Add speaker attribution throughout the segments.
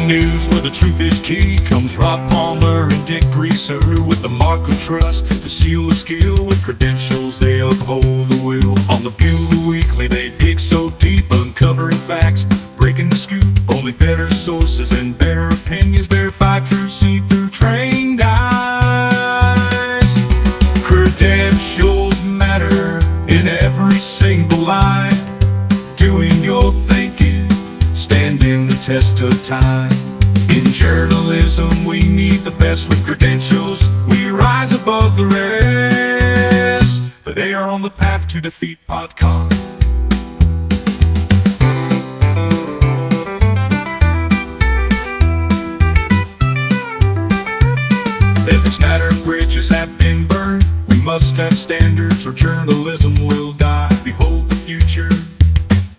Speaker 1: news where the truth is key comes Rod Palmer and Dick Greaser with the mark of trust, the seal of skill with credentials they uphold the will. On the Bugle Weekly they dig so deep, uncovering facts, breaking the scoop. Only better sources and better opinions verify truth seen through trained eyes. Credentials matter in every single line, doing your thinking, standing the test of time. In journalism we need the best with credentials. We rise above the rest, but they are on the path to defeat podcast. Ethics matter, bridges have been burned. We must have standards or journalism will die. Behold the future,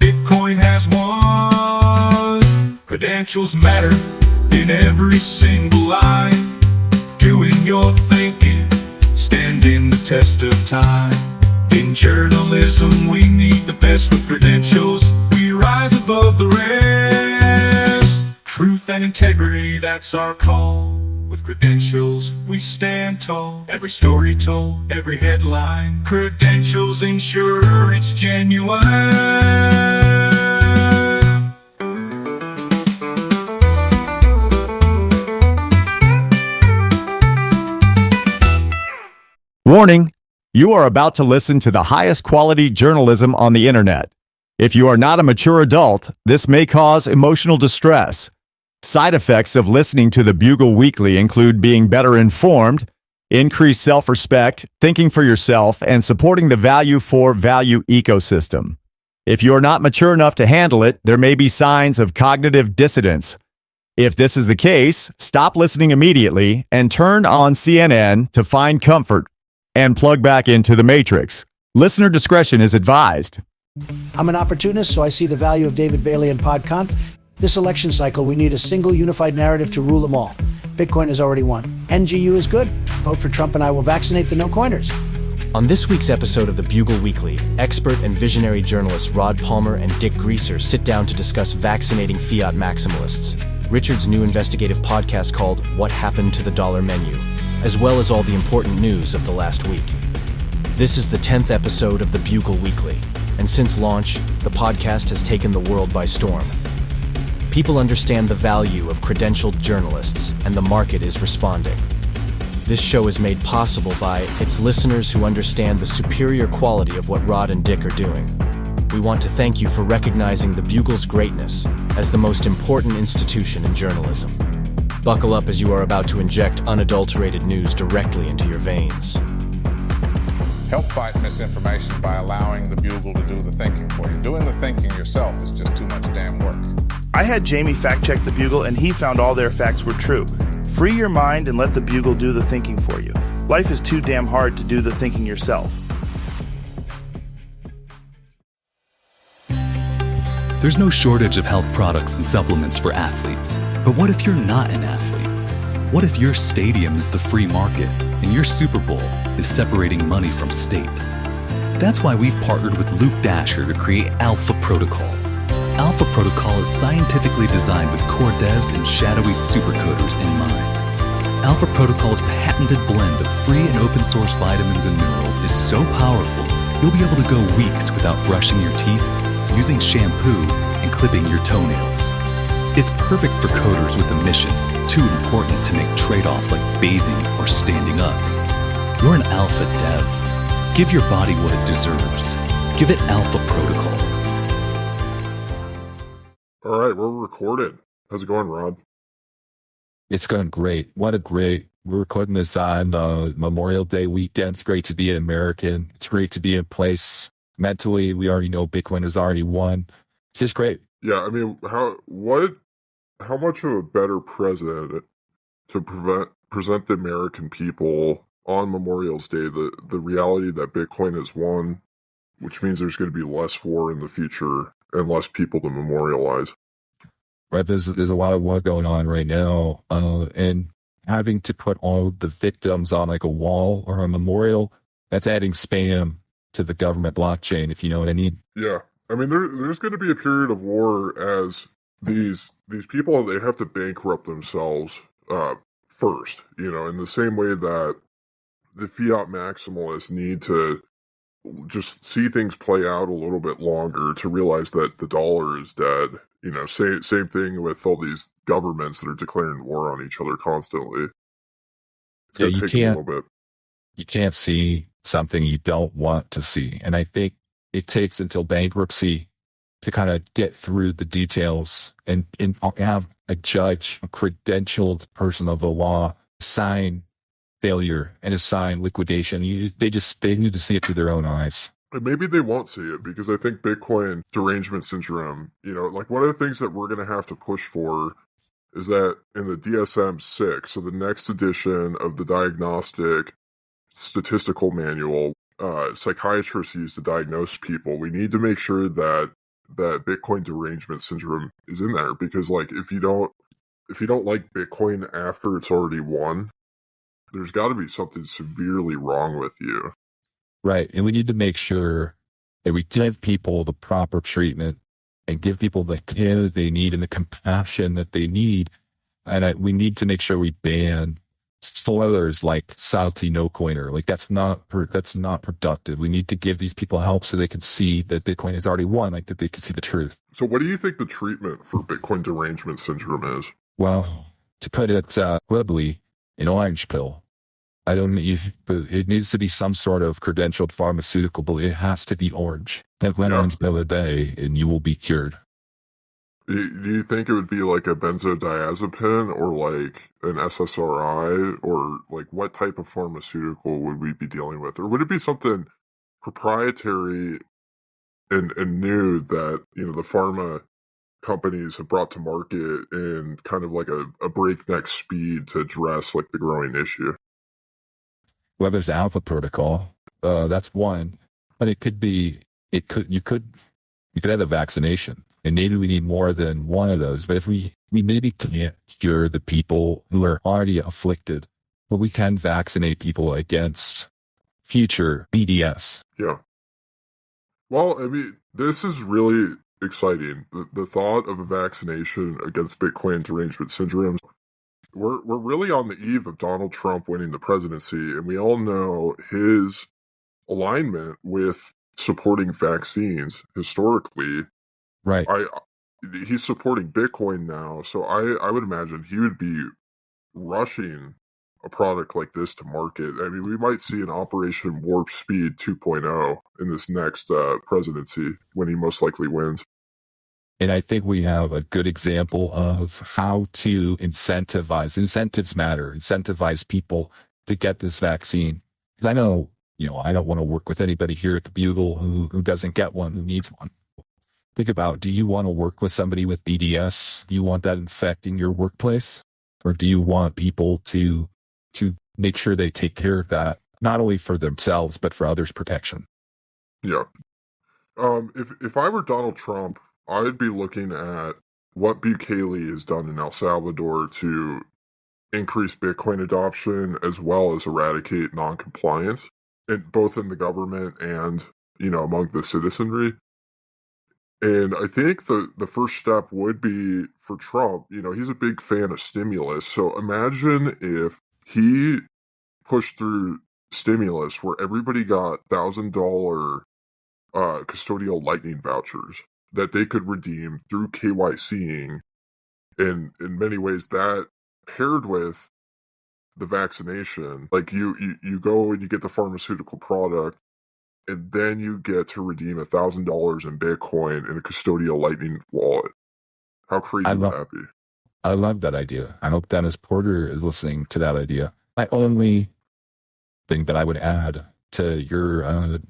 Speaker 1: Bitcoin has won. Credentials matter in every single line, doing your thinking, standing the test of time. In journalism we need the best with credentials. We rise above the rest. Truth and integrity, that's our call. With credentials we stand tall. Every story told, every headline, credentials ensure it's genuine.
Speaker 2: Warning, you are about to listen to the highest quality journalism on the internet. If you are not a mature adult, this may cause emotional distress. Side effects of listening to the Bugle Weekly include being better informed, increased self-respect, thinking for yourself, and supporting the value for value ecosystem. If you are not mature enough to handle it, there may be signs of cognitive dissonance. If this is the case, stop listening immediately and turn on CNN to find comfort and plug back into the Matrix. Listener discretion is advised.
Speaker 3: I'm an opportunist, so I see the value of David Bailey and PodConf. This election cycle, we need a single unified narrative to rule them all. Bitcoin has already won. NGU is good. Vote for Trump and I will vaccinate the no-coiners.
Speaker 4: On this week's episode of the Bugle Weekly, expert and visionary journalists Rod Palmer and Dick Greaser sit down to discuss vaccinating fiat maximalists, Richard's new investigative podcast called What Happened to the Dollar Menu, as well as all the important news of the last week. This is the 10th episode of the Bugle Weekly, and since launch, the podcast has taken the world by storm. People understand the value of credentialed journalists, and the market is responding. This show is made possible by its listeners who understand the superior quality of what Rod and Dick are doing. We want to thank you for recognizing the Bugle's greatness as the most important institution in journalism. Buckle up as you are about to inject unadulterated news directly into your veins.
Speaker 5: Help fight misinformation by allowing the Bugle to do the thinking for you. Doing the thinking yourself is just too much damn work.
Speaker 6: I had Jamie fact-check the Bugle, and he found all their facts were true. Free your mind and let the Bugle do the thinking for you. Life is too damn hard to do the thinking yourself.
Speaker 7: There's no shortage of health products and supplements for athletes. But what if you're not an athlete? What if your stadium's the free market and your Super Bowl is separating money from state? That's why we've partnered with Luke Dasher to create Alpha Protocol. Alpha Protocol is scientifically designed with core devs and shadowy supercoders in mind. Alpha Protocol's patented blend of free and open source vitamins and minerals is so powerful, you'll be able to go weeks without brushing your teeth, using shampoo, and clipping your toenails. It's perfect for coders with a mission, too important to make trade-offs like bathing or standing up. You're an alpha dev. Give your body what it deserves. Give it Alpha Protocol.
Speaker 8: All right, we're recorded. How's it going, Rob?
Speaker 9: It's going great. We're recording this on Memorial Day weekend. It's great to be an American. It's great to be in place. Mentally, we already know Bitcoin has already won. It's just great.
Speaker 8: Yeah, I mean, how much of a better president to present the American people on Memorial's Day, the reality that Bitcoin has won, which means there's going to be less war in the future and less people to memorialize.
Speaker 9: Right, there's a lot of war going on right now, and having to put all the victims on like a wall or a memorial, that's adding spam to the government blockchain, if you know what I mean.
Speaker 8: Yeah, I mean, there's going to be a period of war as these people, they have to bankrupt themselves first, in the same way that the fiat maximalists need to just see things play out a little bit longer to realize that the dollar is dead. Same thing with all these governments that are declaring war on each other constantly. It's going to take a little bit.
Speaker 9: You can't see something you don't want to see. And I think it takes until bankruptcy to kind of get through the details and have a judge, a credentialed person of the law, sign failure and assign liquidation. They need to see it through their own eyes.
Speaker 8: And maybe they won't see it, because I think Bitcoin derangement syndrome, like one of the things that we're going to have to push for is that in the DSM-6, so the next edition of the Diagnostic Statistical Manual, psychiatrists use to diagnose people, we need to make sure that Bitcoin derangement syndrome is in there, because like if you don't like Bitcoin after it's already won, there's got to be something severely wrong with you.
Speaker 9: Right. And we need to make sure that we give people the proper treatment and give people the care that they need and the compassion that they need. And we need to make sure we ban spoilers like salty no coiner. Like that's not productive. We need to give these people help so they can see that Bitcoin has already won, like that they can see the truth.
Speaker 8: So what do you think the treatment for Bitcoin derangement syndrome is?
Speaker 9: Well, to put it glibly, an orange pill. It needs to be some sort of credentialed pharmaceutical, but it has to be orange. Have one orange pill a day and you will be cured.
Speaker 8: Do you think it would be like a benzodiazepine or like an SSRI, or like what type of pharmaceutical would we be dealing with? Or would it be something proprietary and new that, the pharma companies have brought to market in kind of like a breakneck speed to address like the growing issue?
Speaker 9: Well, there's Alpha Protocol. That's one, but you could have a vaccination, and maybe we need more than one of those. But if we maybe can't cure the people who are already afflicted, but we can vaccinate people against future BDS.
Speaker 8: Yeah. Well, I mean, this is really exciting. The thought of a vaccination against Bitcoin derangement syndrome. We're really on the eve of Donald Trump winning the presidency, and we all know his alignment with supporting vaccines historically.
Speaker 9: Right.
Speaker 8: He's supporting Bitcoin now, so I would imagine he would be rushing a product like this to market. I mean, we might see an Operation Warp Speed 2.0 in this next presidency when he most likely wins.
Speaker 9: And I think we have a good example of how to incentivize. Incentives matter. Incentivize people to get this vaccine. Because I know, I don't want to work with anybody here at the Bugle who doesn't get one, who needs one. Think about, do you want to work with somebody with BDS? Do you want that infecting your workplace? Or do you want people to make sure they take care of that, not only for themselves, but for others' protection?
Speaker 8: Yeah. If I were Donald Trump, I'd be looking at what Bukele has done in El Salvador to increase Bitcoin adoption as well as eradicate noncompliance, both in the government and, among the citizenry. And I think the first step would be for Trump, he's a big fan of stimulus. So imagine if he pushed through stimulus where everybody got $1,000 custodial lightning vouchers that they could redeem through KYCing. And in many ways, that paired with the vaccination, like you go and you get the pharmaceutical product, and then you get to redeem $1,000 in Bitcoin in a custodial lightning wallet. How crazy would that be?
Speaker 9: I love that idea. I hope Dennis Porter is listening to that idea. My only thing that I would add to your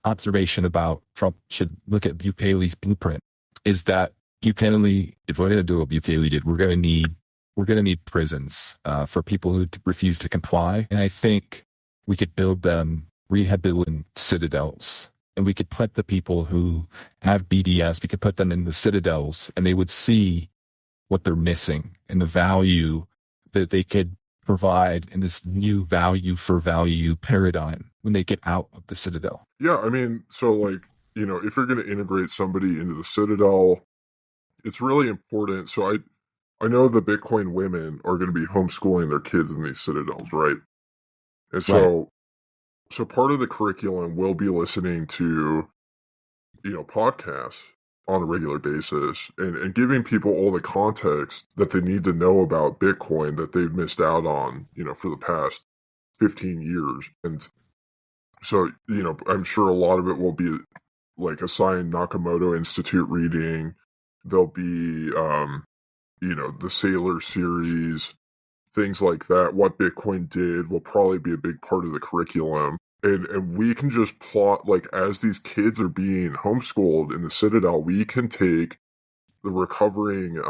Speaker 9: observation about Trump should look at Bukele's blueprint is that Bukele, if we're going to do what Bukele did, we're going to need prisons for people who refuse to comply. And I think we could build them rehabilitating citadels, and we could put the people who have BDS, we could put them in the citadels, and they would see what they're missing and the value that they could provide in this new value for value paradigm when they get out of the citadel.
Speaker 8: Yeah, I mean, so like, if you're going to integrate somebody into the citadel, it's really important. So I know the Bitcoin women are going to be homeschooling their kids in these citadels, right? And so part of the curriculum will be listening to, podcasts on a regular basis and giving people all the context that they need to know about Bitcoin that they've missed out on, for the past 15 years. And so, I'm sure a lot of it will be like assigned Nakamoto Institute reading. There'll be, the Sailor series, things like that. What Bitcoin did will probably be a big part of the curriculum. And we can just plot, like, as these kids are being homeschooled in the Citadel, we can take the recovering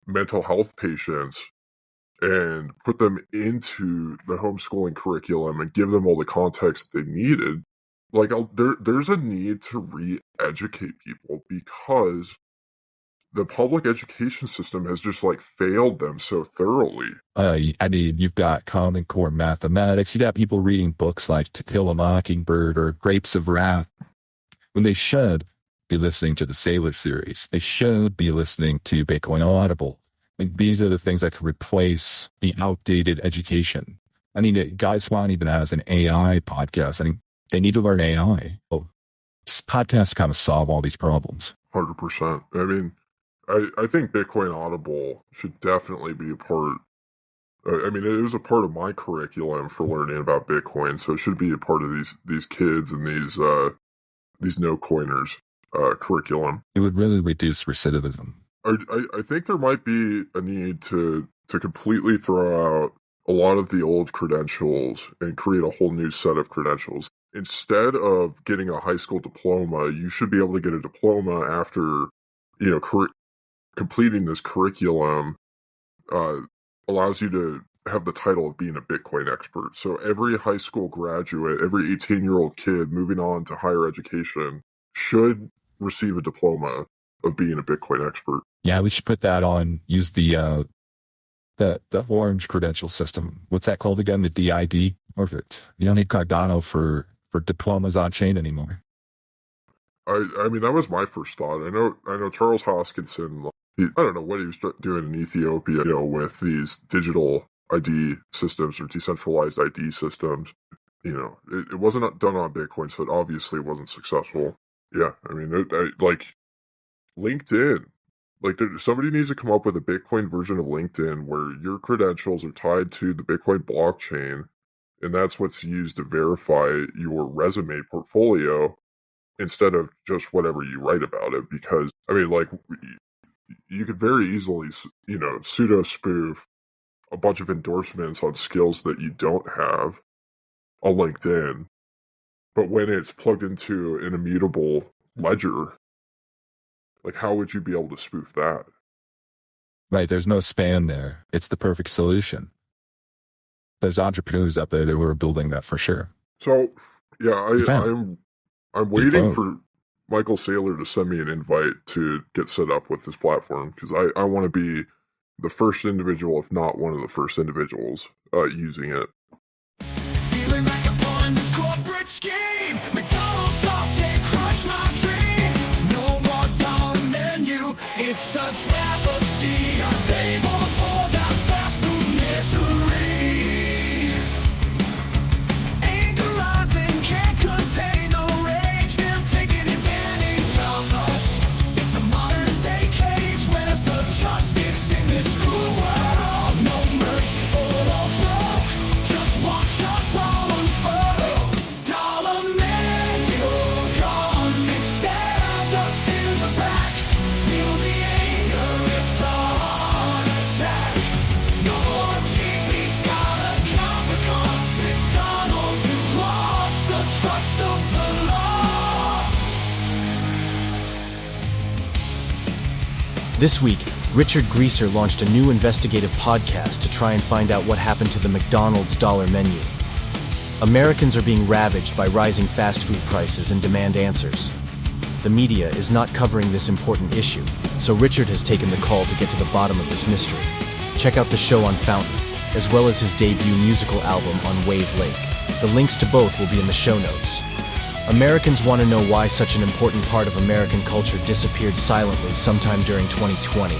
Speaker 8: mental health patients and put them into the homeschooling curriculum and give them all the context they needed. Like, there's a need to re-educate people because the public education system has just failed them so thoroughly.
Speaker 9: You've got Common Core mathematics. You got people reading books like To Kill a Mockingbird or Grapes of Wrath when they should be listening to the Sailor series. They should be listening to Bitcoin Audible. These are the things that can replace the outdated education. Guys Swan even has an AI podcast. They need to learn AI. Well, podcasts kind of solve all these problems.
Speaker 8: 100%. I think Bitcoin Audible should definitely be a part. It was a part of my curriculum for learning about Bitcoin, so it should be a part of these kids and these no coiners curriculum.
Speaker 9: It would really reduce recidivism.
Speaker 8: I think there might be a need to completely throw out a lot of the old credentials and create a whole new set of credentials. Instead of getting a high school diploma, you should be able to get a diploma after, completing this curriculum allows you to have the title of being a Bitcoin expert. So every high school graduate, every 18-year-old kid moving on to higher education should receive a diploma of being a Bitcoin expert.
Speaker 9: Yeah, we should put that on, use the orange credential system. What's that called again? The DID? Perfect. You don't need Cardano for diplomas on chain anymore.
Speaker 8: That was my first thought. I know Charles Hoskinson, I don't know what he was doing in Ethiopia, with these digital ID systems or decentralized ID systems. It wasn't done on Bitcoin, so it obviously wasn't successful. Yeah, LinkedIn. Somebody needs to come up with a Bitcoin version of LinkedIn where your credentials are tied to the Bitcoin blockchain, and that's what's used to verify your resume portfolio instead of just whatever you write about it. Because, you could very easily, pseudo-spoof a bunch of endorsements on skills that you don't have on LinkedIn. But when it's plugged into an immutable ledger, how would you be able to spoof that?
Speaker 9: Right, there's no spam there. It's the perfect solution. There's entrepreneurs out there that were building that for sure.
Speaker 8: So, yeah, I'm waiting for Michael Saylor to send me an invite to get set up with this platform, because I want to be the first individual, if not one of the first individuals, using it.
Speaker 1: Feeling like a pawn in this corporate scheme. McDonald's thought they crushed my dreams. No more dollar menu. It's a travesty. I pay more for that fast food misery. Anger rising, can't contain the rage. They're taking advantage of us. It's a modern day cage. Where's the justice in this cruel world? No mercy for the broke. Just watch us all unfurl. Dollar menu gone. They stabbed us in the back. Feel the anger, it's a heart attack. No more GP's gotta count the cost. McDonald's, you've lost the trust of the lost.
Speaker 4: This week, Richard Greaser launched a new investigative podcast to try and find out what happened to the McDonald's dollar menu. Americans are being ravaged by rising fast food prices and demand answers. The media is not covering this important issue, so Richard has taken the call to get to the bottom of this mystery. Check out the show on Fountain, as well as his debut musical album on Wave Lake. The links to both will be in the show notes. Americans want to know why such an important part of American culture disappeared silently sometime during 2020.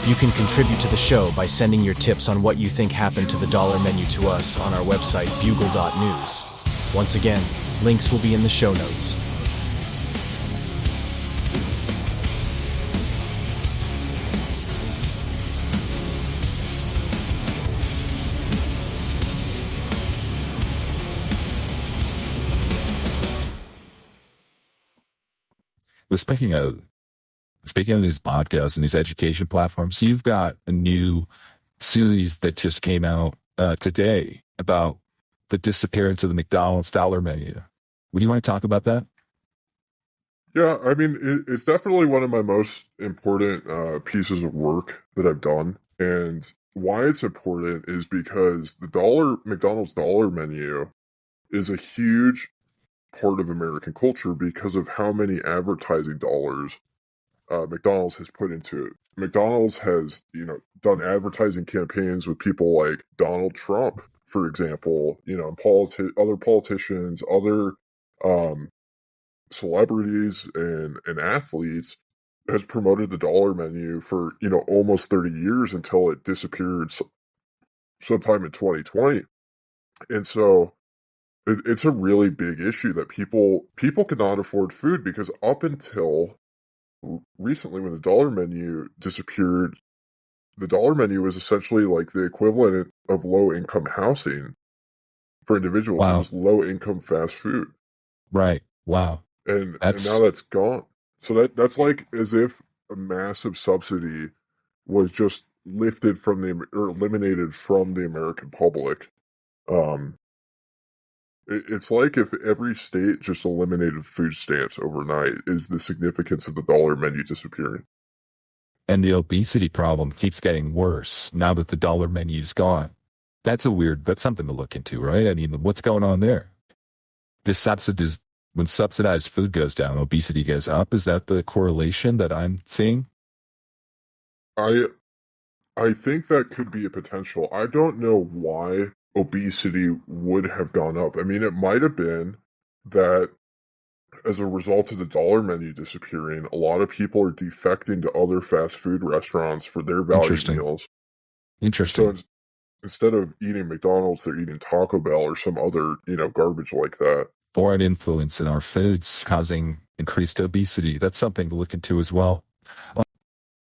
Speaker 4: You can contribute to the show by sending your tips on what you think happened to the dollar menu to us on our website, bugle.news. Once again, links will be in the show notes.
Speaker 9: But speaking of these podcasts and these education platforms, you've got a new series that just came out today about the disappearance of the McDonald's dollar menu. Would you want to talk about that?
Speaker 8: Yeah, I mean, it's definitely one of my most important pieces of work that I've done. And why it's important is because the McDonald's dollar menu is a huge part of American culture because of how many advertising dollars McDonald's has put into it. McDonald's has, done advertising campaigns with people like Donald Trump, for example, and other politicians, other celebrities and athletes, has promoted the dollar menu for, almost 30 years until it disappeared sometime in 2020. And so it's a really big issue that people cannot afford food because up until recently, when the dollar menu disappeared, the dollar menu was essentially like the equivalent of low income housing for individuals.
Speaker 9: Wow.
Speaker 8: It was low income fast food.
Speaker 9: Right. Wow.
Speaker 8: And now that's gone. So that's like as if a massive subsidy was just lifted from or eliminated from the American public. It's like if every state just eliminated food stamps overnight is the significance of the dollar menu disappearing.
Speaker 9: And the obesity problem keeps getting worse now that the dollar menu is gone. That's something to look into, right? I mean, what's going on there? When subsidized food goes down, obesity goes up. Is that the correlation that I'm seeing?
Speaker 8: I think that could be a potential. I don't know why obesity would have gone up. I mean, it might have been that as a result of the dollar menu disappearing, a lot of people are defecting to other fast food restaurants for their value meals.
Speaker 9: Interesting.
Speaker 8: So instead of eating McDonald's, they're eating Taco Bell or some other, garbage like that.
Speaker 9: Foreign influence in our foods causing increased obesity. That's something to look into as well.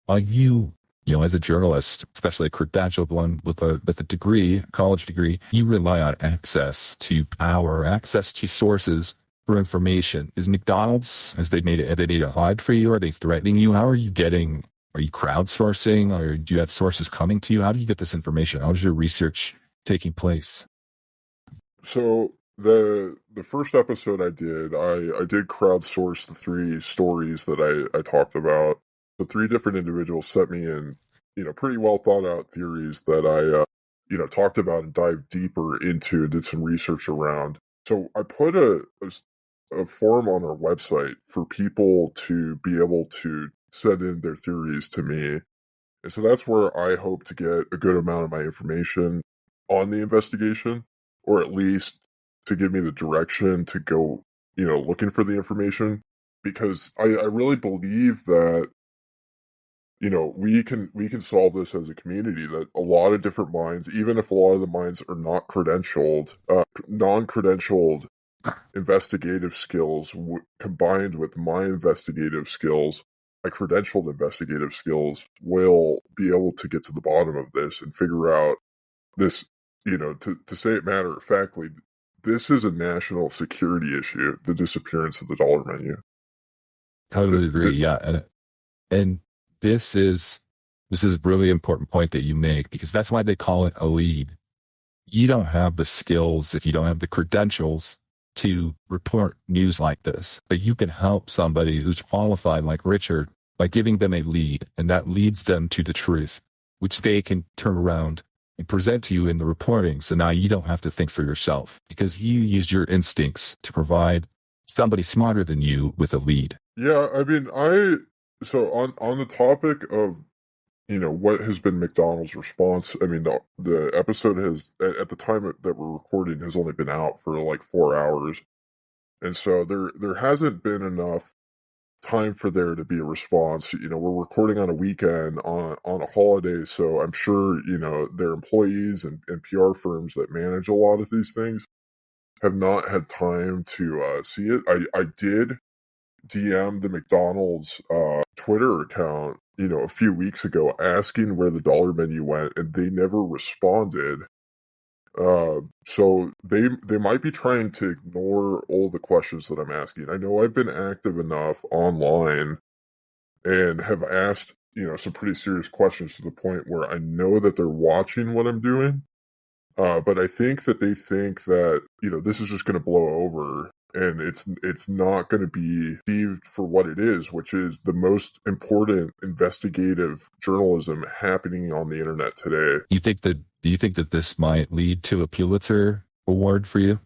Speaker 9: You as a journalist, especially a credentialed one with a degree, a college degree, you rely on access to power, access to sources for information. Is McDonald's, have they made it hard for you? Are they threatening you? Are you crowdsourcing, or do you have sources coming to you? How do you get this information? How is your research taking place?
Speaker 8: So the first episode I did crowdsource the 3 stories that I talked about. The 3 different individuals sent me in, pretty well thought out theories that I, talked about and dived deeper into and did some research around. So I put a form on our website for people to be able to send in their theories to me. And so that's where I hope to get a good amount of my information on the investigation, or at least to give me the direction to go, looking for the information. Because I really believe that we can solve this as a community, that a lot of different minds, even if a lot of the minds are not credentialed, non-credentialed investigative skills combined with my investigative skills, my credentialed investigative skills, will be able to get to the bottom of this and figure out this, to say it matter-of-factly, this is a national security issue, the disappearance of the dollar menu.
Speaker 9: Totally agree, yeah. And this is a really important point that you make, because that's why they call it a lead. You don't have the skills if you don't have the credentials to report news like this, but you can help somebody who's qualified like Richard by giving them a lead, and that leads them to the truth, which they can turn around and present to you in the reporting. So now you don't have to think for yourself, because you used your instincts to provide somebody smarter than you with a lead.
Speaker 8: Yeah, I mean, so on the topic of, what has been McDonald's response, I mean, the episode has, at the time that we're recording, has only been out for like 4 hours. And so there hasn't been enough time for there to be a response. We're recording on a weekend on a holiday, so I'm sure, their employees and PR firms that manage a lot of these things have not had time to see it. I did DM the McDonald's Twitter account, a few weeks ago asking where the dollar menu went, and they never responded. So they might be trying to ignore all the questions that I'm asking. I know I've been active enough online and have asked, some pretty serious questions to the point where I know that they're watching what I'm doing. But I think that they think that, this is just going to blow over, and it's not going to be perceived for what it is, which is the most important investigative journalism happening on the internet today.
Speaker 9: Do you think that this might lead to a Pulitzer Award for you?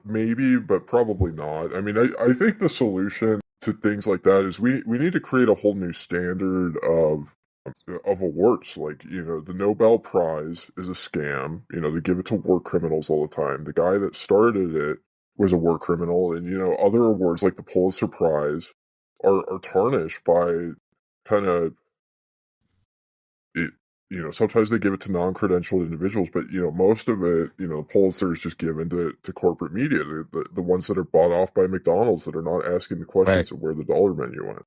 Speaker 8: Maybe, but probably not. I mean, I think the solution to things like that is we need to create a whole new standard of awards. Like, the Nobel Prize is a scam. They give it to war criminals all the time. The guy that started it was a war criminal, and other awards like the Pulitzer Prize are tarnished by kind of it. Sometimes they give it to non-credentialed individuals, but most of it, Pulitzer is just given to corporate media, the ones that are bought off by McDonald's, that are not asking the questions of where the dollar menu went.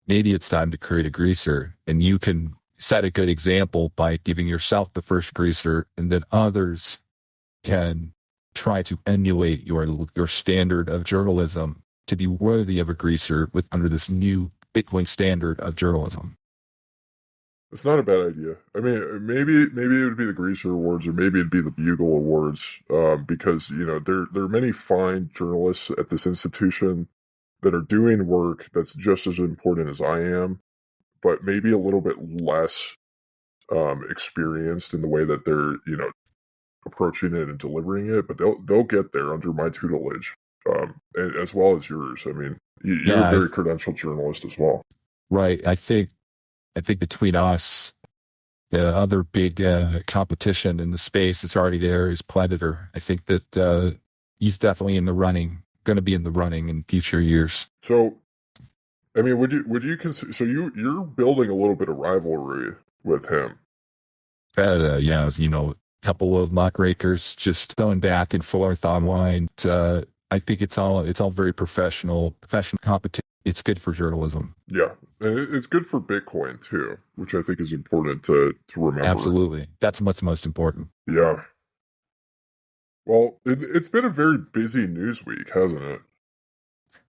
Speaker 9: Maybe it's time to create a greaser, and you can set a good example by giving yourself the first greaser, and then others can try to emulate your standard of journalism to be worthy of a greaser under this new Bitcoin standard of journalism.
Speaker 8: It's not a bad idea. I mean, maybe it would be the Greaser Awards, or maybe it'd be the Bugle Awards, because there are many fine journalists at this institution that are doing work that's just as important as I am, but maybe a little bit less experienced in the way that they're approaching it and delivering it. But they'll get there under my tutelage, as well as yours. I mean, you're a very credentialed journalist as well,
Speaker 9: right? I think between us, the other big competition in the space that's already there is Predator. I think that he's definitely in the running, going to be in the running in future years.
Speaker 8: So, I mean, would you consider? So you're building a little bit of rivalry with him.
Speaker 9: Yeah, a couple of muckrakers just going back and forth online. I think it's all very professional competition. It's good for journalism.
Speaker 8: Yeah, and it's good for Bitcoin too, which I think is important to remember.
Speaker 9: Absolutely. That's what's most important.
Speaker 8: Yeah. Well, it's been a very busy news week, hasn't it?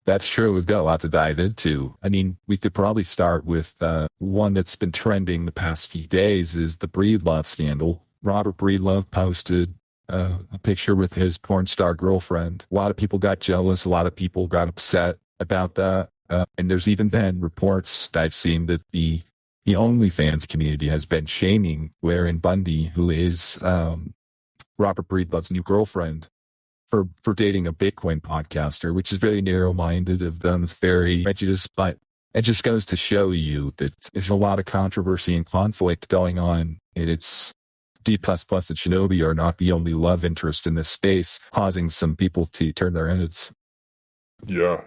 Speaker 9: That's true. We've got a lot to dive into. I mean, we could probably start with one that's been trending the past few days is the Breedlove scandal. Robert Breedlove posted a picture with his porn star girlfriend. A lot of people got jealous. A lot of people got upset about that. And there's even been reports that I've seen that the OnlyFans community has been shaming Lauren Bundy, who is Robert Breedlove's new girlfriend, for dating a Bitcoin podcaster, which is very narrow-minded of them. It's very prejudiced, but it just goes to show you that there's a lot of controversy and conflict going on, and it's D++ and Shinobi are not the only love interest in this space, causing some people to turn their heads.
Speaker 8: Yeah.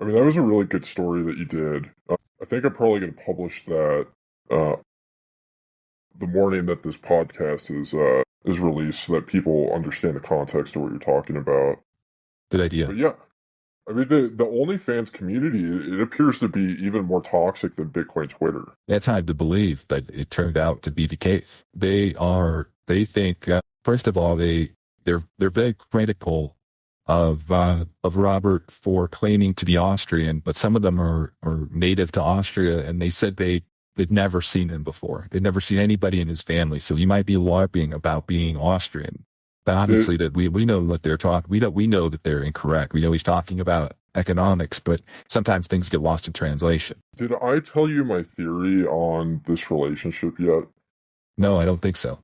Speaker 8: I mean, that was a really good story that you did. I think I'm probably going to publish that the morning that this podcast is released, so that people understand the context of what you're talking about.
Speaker 9: Good idea.
Speaker 8: But yeah, I mean, the OnlyFans community, it appears to be even more toxic than Bitcoin Twitter.
Speaker 9: That's hard to believe, but it turned out to be the case. They think, first of all, they're very critical of Robert for claiming to be Austrian, but some of them are native to Austria, and they said they'd never seen him before. They'd never seen anybody in his family, so you might be LARPing about being Austrian. But obviously that we know what they're talking. We know that they're incorrect. We know he's talking about economics, but sometimes things get lost in translation.
Speaker 8: Did I tell you my theory on this relationship yet?
Speaker 9: No, I don't think so.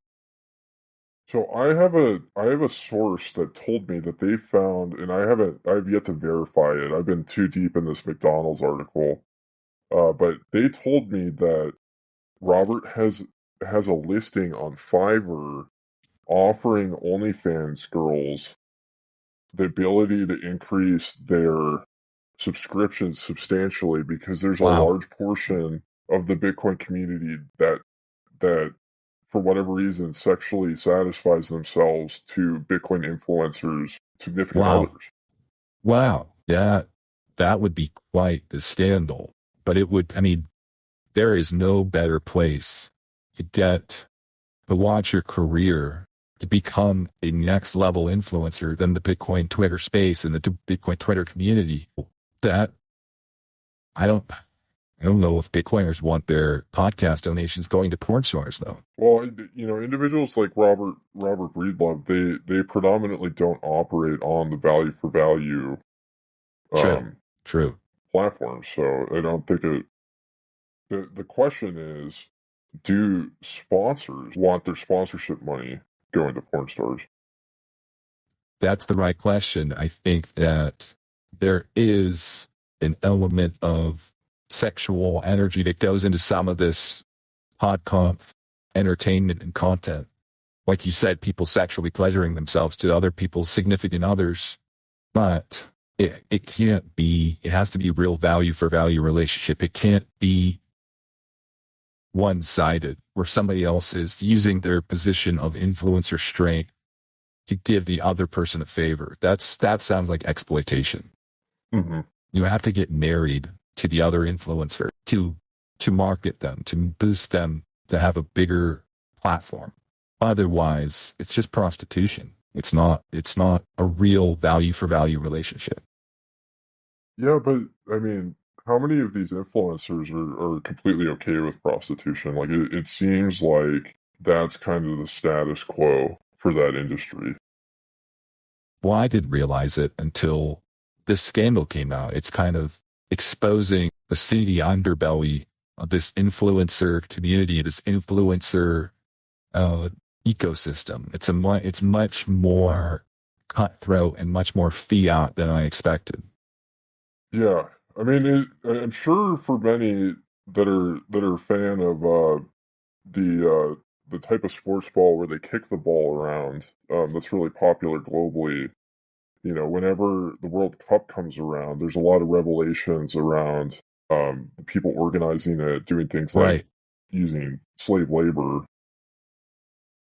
Speaker 8: So I have a source that told me that they found, and I've yet to verify it. I've been too deep in this McDonald's article, but they told me that Robert has a listing on Fiverr offering OnlyFans girls the ability to increase their subscriptions substantially, because there's a large portion of the Bitcoin community that for whatever reason sexually satisfies themselves to Bitcoin influencers, significant others.
Speaker 9: Wow. Yeah, that would be quite the scandal. But it would, I mean, there is no better place to launch your career, to become a next level influencer than the Bitcoin Twitter space and the Bitcoin Twitter community. That I don't know if Bitcoiners want their podcast donations going to porn stars, though.
Speaker 8: Well, individuals like Robert Breedlove, they predominantly don't operate on the value for value
Speaker 9: True.
Speaker 8: platform. So I don't think the question is, do sponsors want their sponsorship money going to porn stars?
Speaker 9: That's the right question. I think that there is an element of sexual energy that goes into some of this podcast entertainment and content. Like you said, people sexually pleasuring themselves to other people's significant others. But it can't be, it has to be real value for value relationship. It can't be one-sided where somebody else is using their position of influencer strength to give the other person a favor. That sounds like exploitation.
Speaker 8: Mm-hmm.
Speaker 9: You have to get married to the other influencer to market them, to boost them, to have a bigger platform. Otherwise, it's just prostitution. It's not a real value for value relationship.
Speaker 8: Yeah, but I mean, how many of these influencers are completely okay with prostitution? Like, it seems like that's kind of the status quo for that industry.
Speaker 9: Well, I didn't realize it until this scandal came out. It's kind of exposing the seedy underbelly of this influencer community, this influencer ecosystem. It's much more cutthroat and much more fiat than I expected.
Speaker 8: Yeah, I mean, I'm sure for many that are a fan of the type of sports ball where they kick the ball around, that's really popular globally. Whenever the World Cup comes around, there's a lot of revelations around people organizing it, doing things like using slave labor.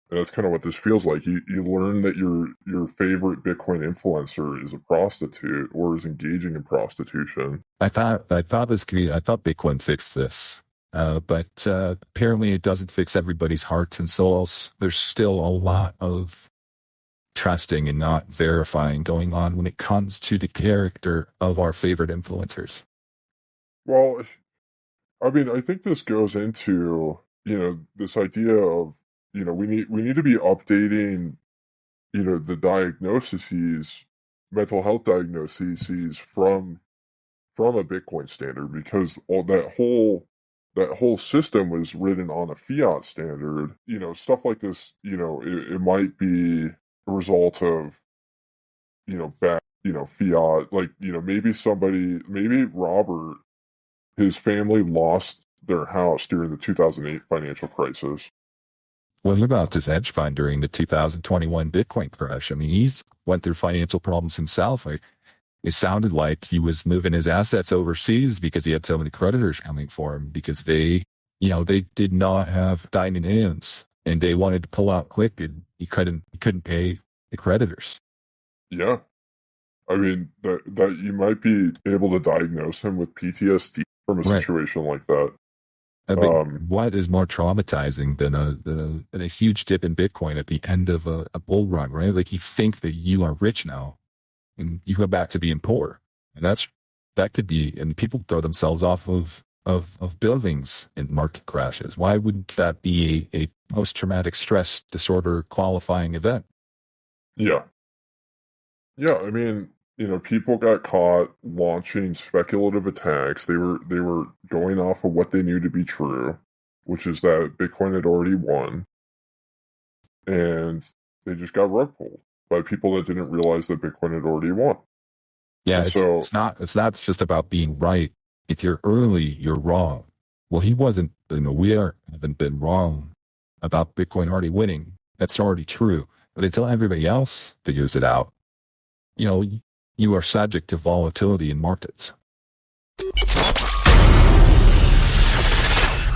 Speaker 8: And that's kind of what this feels like. You learn that your favorite Bitcoin influencer is a prostitute or is engaging in prostitution.
Speaker 9: I thought Bitcoin fixed this, but apparently it doesn't fix everybody's hearts and souls. There's still a lot of trusting and not verifying going on when it comes to the character of our favorite influencers.
Speaker 8: Well, I mean, I think this goes into, this idea of, we need to be updating, the mental health diagnoses from a Bitcoin standard, because all that whole system was written on a fiat standard. Stuff like this, it might be a result of, bad, fiat, like, maybe Robert, his family lost their house during the 2008 financial crisis.
Speaker 9: What about this hedge fund during the 2021 Bitcoin crash? I mean, he's went through financial problems himself. It sounded like he was moving his assets overseas because he had so many creditors coming for him, because they did not have diamond hands and they wanted to pull out quick, and he couldn't pay the creditors.
Speaker 8: Yeah. I mean, that you might be able to diagnose him with PTSD from a situation like that.
Speaker 9: What is more traumatizing than a huge dip in Bitcoin at the end of a bull run, right? Like, you think that you are rich now and you go back to being poor. And that could be, and people throw themselves off of buildings in market crashes. Why wouldn't that be a post-traumatic stress disorder qualifying event?
Speaker 8: Yeah. Yeah, I mean, people got caught launching speculative attacks. They were going off of what they knew to be true, which is that Bitcoin had already won. And they just got rug pulled by people that didn't realize that Bitcoin had already won.
Speaker 9: Yeah, it's not just about being right. If you're early, you're wrong. Well, he wasn't, haven't been wrong about Bitcoin already winning. That's already true. But until everybody else figures it out, you are subject to volatility in markets.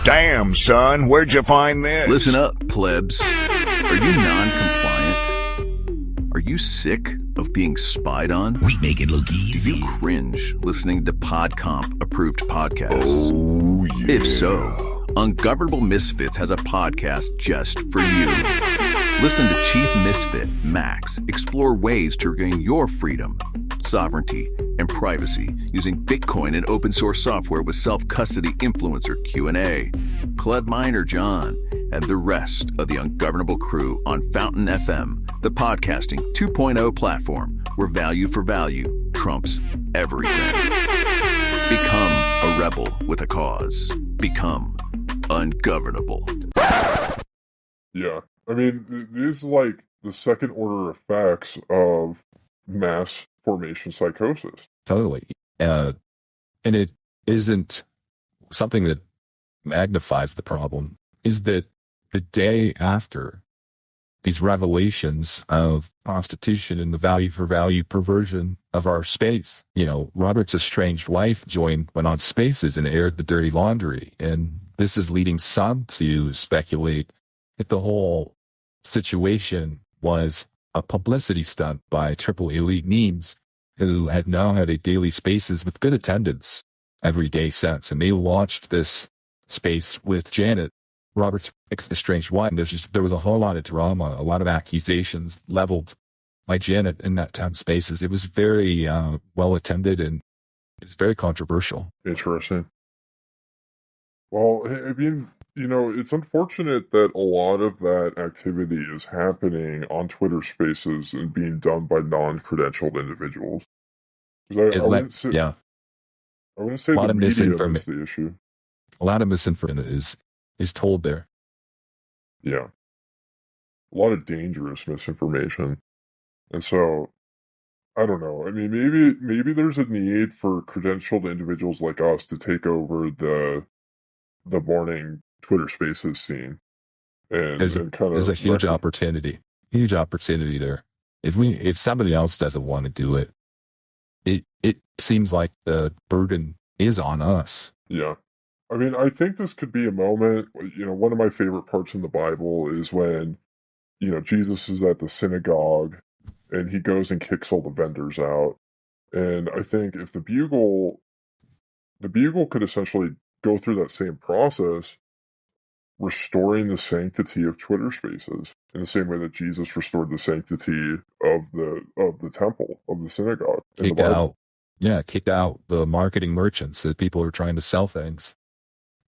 Speaker 10: Damn, son, where'd you find this?
Speaker 11: Listen up, plebs. Are you non-compliant? Are you sick of being spied on?
Speaker 10: We make it look easy.
Speaker 11: Do you cringe listening to PodComp-approved podcasts?
Speaker 10: Oh, yeah.
Speaker 11: If so, Ungovernable Misfits has a podcast just for you. Listen to Chief Misfit, Max, explore ways to regain your freedom, sovereignty, and privacy using Bitcoin and open source software with self-custody influencer Q&A, Pleb Miner John, and the rest of the Ungovernable crew on Fountain FM, the podcasting 2.0 platform where value for value trumps everything. Become a rebel with a cause. Become ungovernable.
Speaker 8: Yeah. I mean, these are like the second order effects of mass formation psychosis.
Speaker 9: Totally. And it isn't something that magnifies the problem, is that the day after these revelations of prostitution and the value for value perversion of our space, Robert's estranged wife went on Spaces and aired the dirty laundry. And this is leading some to speculate that the whole situation was a publicity stunt by triple elite memes who had now had a daily Spaces with good attendance every day since. And they launched this space with Janet, Robert's estranged wife. There was a whole lot of drama, a lot of accusations leveled by Janet in that 10 Spaces. It was very well attended and it's very controversial.
Speaker 8: Interesting. Well, I mean, it's unfortunate that a lot of that activity is happening on Twitter Spaces and being done by non-credentialed individuals. Because I wouldn't say the medium is the issue.
Speaker 9: A lot of misinformation is told there.
Speaker 8: Yeah. A lot of dangerous misinformation. And so, I don't know. I mean, maybe there's a need for credentialed individuals like us to take over the morning Twitter Spaces scene. And
Speaker 9: there's a huge opportunity there. If somebody else doesn't want to do it, it seems like the burden is on us.
Speaker 8: Yeah. I mean, I think this could be a moment, one of my favorite parts in the Bible is when, Jesus is at the synagogue and he goes and kicks all the vendors out. And I think if the Bugle could essentially go through that same process, restoring the sanctity of Twitter Spaces in the same way that Jesus restored the sanctity of the temple, of the synagogue.
Speaker 9: Kicked out the marketing merchants, the people who are trying to sell things,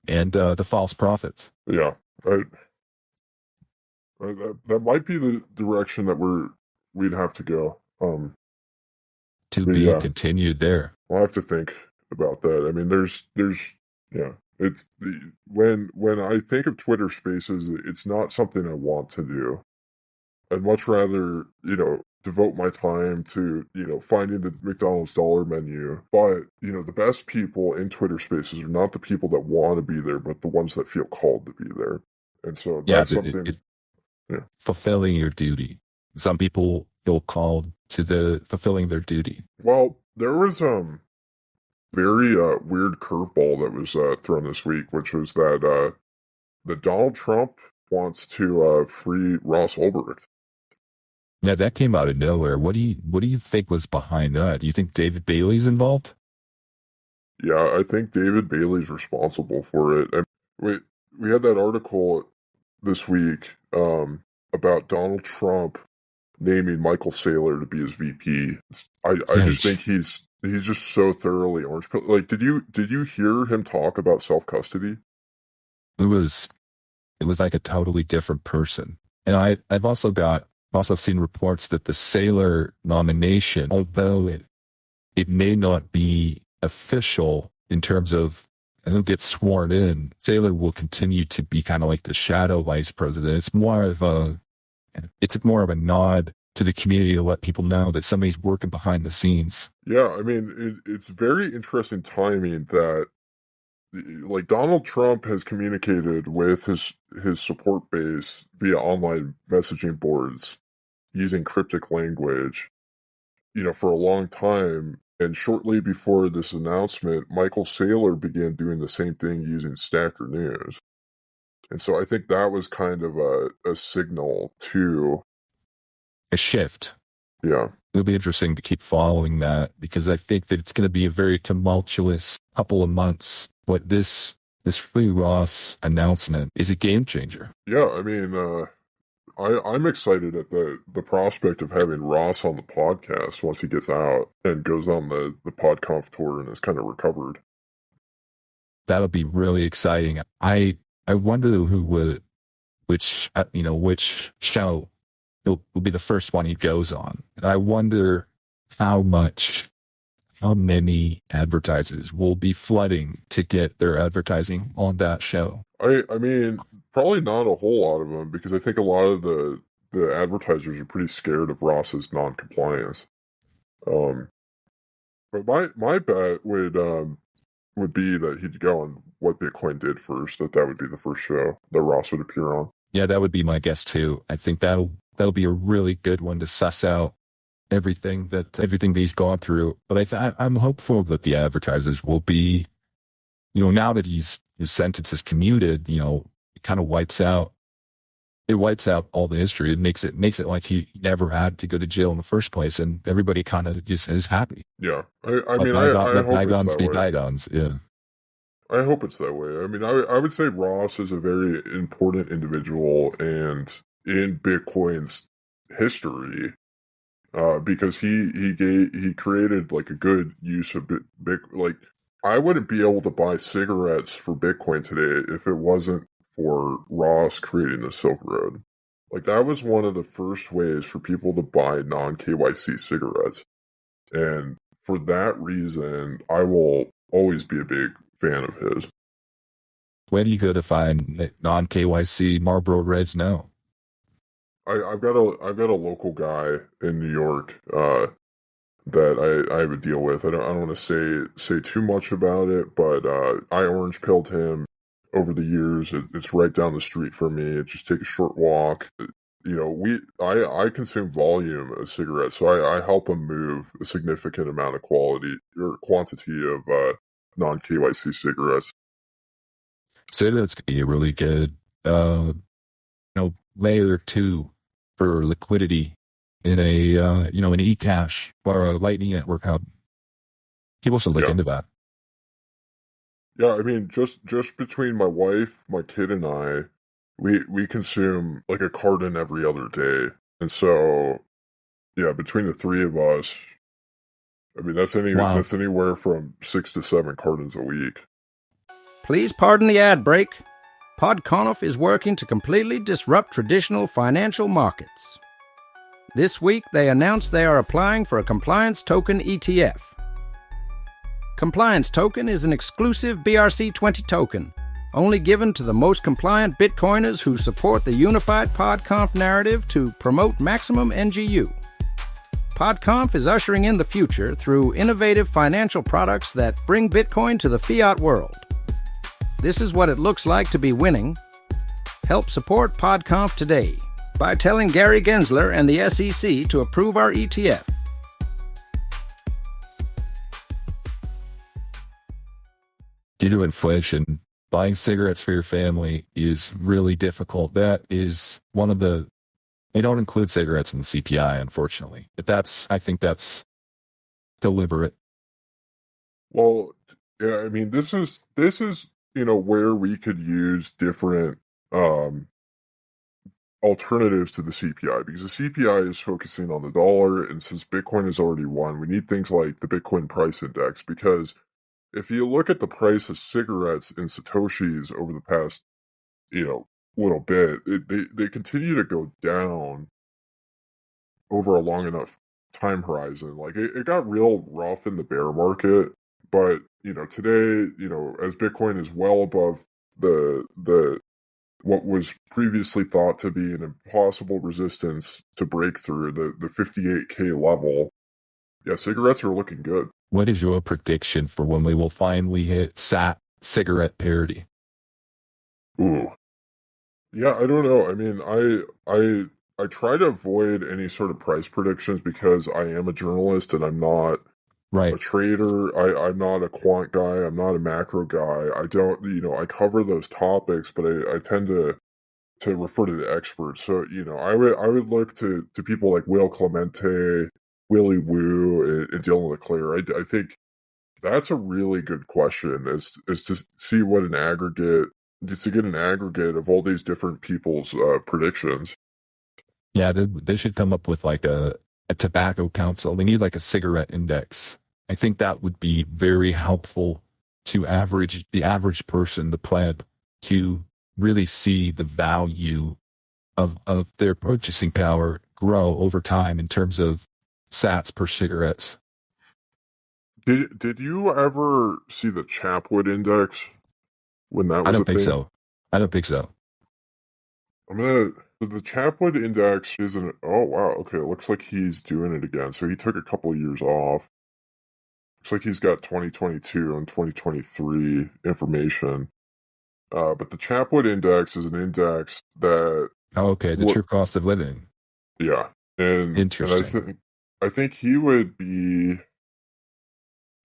Speaker 9: and the false prophets.
Speaker 8: Yeah, that might be the direction that we'd have to go.
Speaker 9: To be continued there.
Speaker 8: We'll have to think about that. I mean, there's it's when I think of Twitter Spaces, it's not something I want to do. I'd much rather, devote my time to, finding the McDonald's dollar menu. But, the best people in Twitter Spaces are not the people that want to be there, but the ones that feel called to be there. And so that's something.
Speaker 9: Fulfilling your duty. Some people feel called to fulfilling their duty.
Speaker 8: Well, there was very weird curveball that was thrown this week, which was that Donald Trump wants to free Ross Ulbricht.
Speaker 9: Yeah, that came out of nowhere. What do you think was behind that? Do you think David Bailey's involved?
Speaker 8: Yeah, I think David Bailey's responsible for it. We had that article this week about Donald Trump naming Michael Saylor to be his VP. I just think he's just so thoroughly orange pill. Like, did you hear him talk about self-custody?
Speaker 9: It was like a totally different person. And I've also seen reports that the Saylor nomination, although it may not be official in terms of who gets sworn in, Saylor will continue to be kind of like the shadow vice president. It's more of a nod to the community to let people know that somebody's working behind the scenes.
Speaker 8: Yeah, I mean, it's very interesting timing that, like, Donald Trump has communicated with his support base via online messaging boards using cryptic language. for a long time. And shortly before this announcement, Michael Saylor began doing the same thing using Stacker News. And so I think that was kind of a signal to
Speaker 9: a shift.
Speaker 8: Yeah.
Speaker 9: It'll be interesting to keep following that, because I think that it's going to be a very tumultuous couple of months. But this Free Ross announcement is a game changer.
Speaker 8: Yeah, I mean, I'm excited at the prospect of having Ross on the podcast once he gets out and goes on the PodConf tour and is kind of recovered.
Speaker 9: That'll be really exciting. I wonder which show will be the first one he goes on. And I wonder how many advertisers will be flooding to get their advertising on that show.
Speaker 8: I mean, probably not a whole lot of them, because I think a lot of the advertisers are pretty scared of Ross's non-compliance. But my bet would be that he'd go on What Bitcoin Did first, that would be the first show that Ross would appear on.
Speaker 9: Yeah, that would be my guess too. I think that'll be a really good one to suss out everything that he's gone through. But I'm hopeful that the advertisers will be, now that his sentence is commuted, it kind of wipes out all the history. It makes it like he never had to go to jail in the first place, and everybody kind of just is happy.
Speaker 8: Yeah, I mean, I hope it's that way.
Speaker 9: Bygones, yeah.
Speaker 8: I hope it's that way. I mean, I would say Ross is a very important individual and in Bitcoin's history, because he created like a good use of like, I wouldn't be able to buy cigarettes for Bitcoin today if it wasn't for Ross creating the Silk Road. Like, that was one of the first ways for people to buy non-KYC cigarettes. And for that reason, I will always be a big fan of his.
Speaker 9: Where do you go to find non-KYC Marlboro Reds now?
Speaker 8: I've got a local guy in New York that I have a deal with. I don't want to say too much about it, but I orange pilled him over the years. It's right down the street from me. Just take a short walk. I consume volume of cigarettes, so I help him move a significant amount of quantity of non-KYC cigarettes.
Speaker 9: So that's going to be a really good, layer 2 for liquidity in a, an eCash or a Lightning Network hub. People should look into that.
Speaker 8: Yeah, I mean, just between my wife, my kid, and I, we consume like a carton every other day. And so, yeah, between the three of us, I mean, that's anywhere from 6 to 7 cartons a week.
Speaker 12: Please pardon the ad break. PodConf is working to completely disrupt traditional financial markets. This week, they announced they are applying for a compliance token ETF. Compliance token is an exclusive BRC20 token, only given to the most compliant Bitcoiners who support the unified PodConf narrative to promote maximum NGU. PodConf is ushering in the future through innovative financial products that bring Bitcoin to the fiat world. This is what it looks like to be winning. Help support PodConf today by telling Gary Gensler and the SEC to approve our ETF.
Speaker 9: Due to inflation, buying cigarettes for your family is really difficult. That is one of the... They don't include cigarettes in the CPI, unfortunately. But I think that's deliberate.
Speaker 8: Well, yeah, I mean, this is where we could use different alternatives to the CPI, because the CPI is focusing on the dollar, and since Bitcoin is already won, we need things like the Bitcoin price index, because if you look at the price of cigarettes in Satoshis over the past, little bit, they continue to go down over a long enough time horizon. Like, it got real rough in the bear market, but, today, as Bitcoin is well above the what was previously thought to be an impossible resistance to break through, the 58K level, yeah, cigarettes are looking good.
Speaker 9: What is your prediction for when we will finally hit cigarette parity?
Speaker 8: Ooh. Yeah, I don't know. I mean, I try to avoid any sort of price predictions because I am a journalist and I'm not a trader. I'm not a quant guy. I'm not a macro guy. I don't, I cover those topics, but I tend to refer to the experts. So, I would look to people like Will Clemente, Willie Woo, and Dylan LeClaire. I think that's a really good question is to see what an aggregate, just to get an aggregate of all these different people's predictions.
Speaker 9: Yeah, they should come up with like a tobacco council. They need like a cigarette index. I think that would be very helpful to the average person, the pleb, to really see the value of their purchasing power grow over time in terms of sats per cigarettes.
Speaker 8: Did you ever see the Chapwood index when that was
Speaker 9: I don't
Speaker 8: a
Speaker 9: think
Speaker 8: thing?
Speaker 9: so. I don't think so.
Speaker 8: The Chapwood index isn't. Oh wow, okay. It looks like he's doing it again. So he took a couple of years off. Looks like he's got 2022 and 2023 information. But the Chapwood index is an index that.
Speaker 9: Oh, okay, the true cost of living.
Speaker 8: Yeah, and
Speaker 9: Interesting.
Speaker 8: I think he would be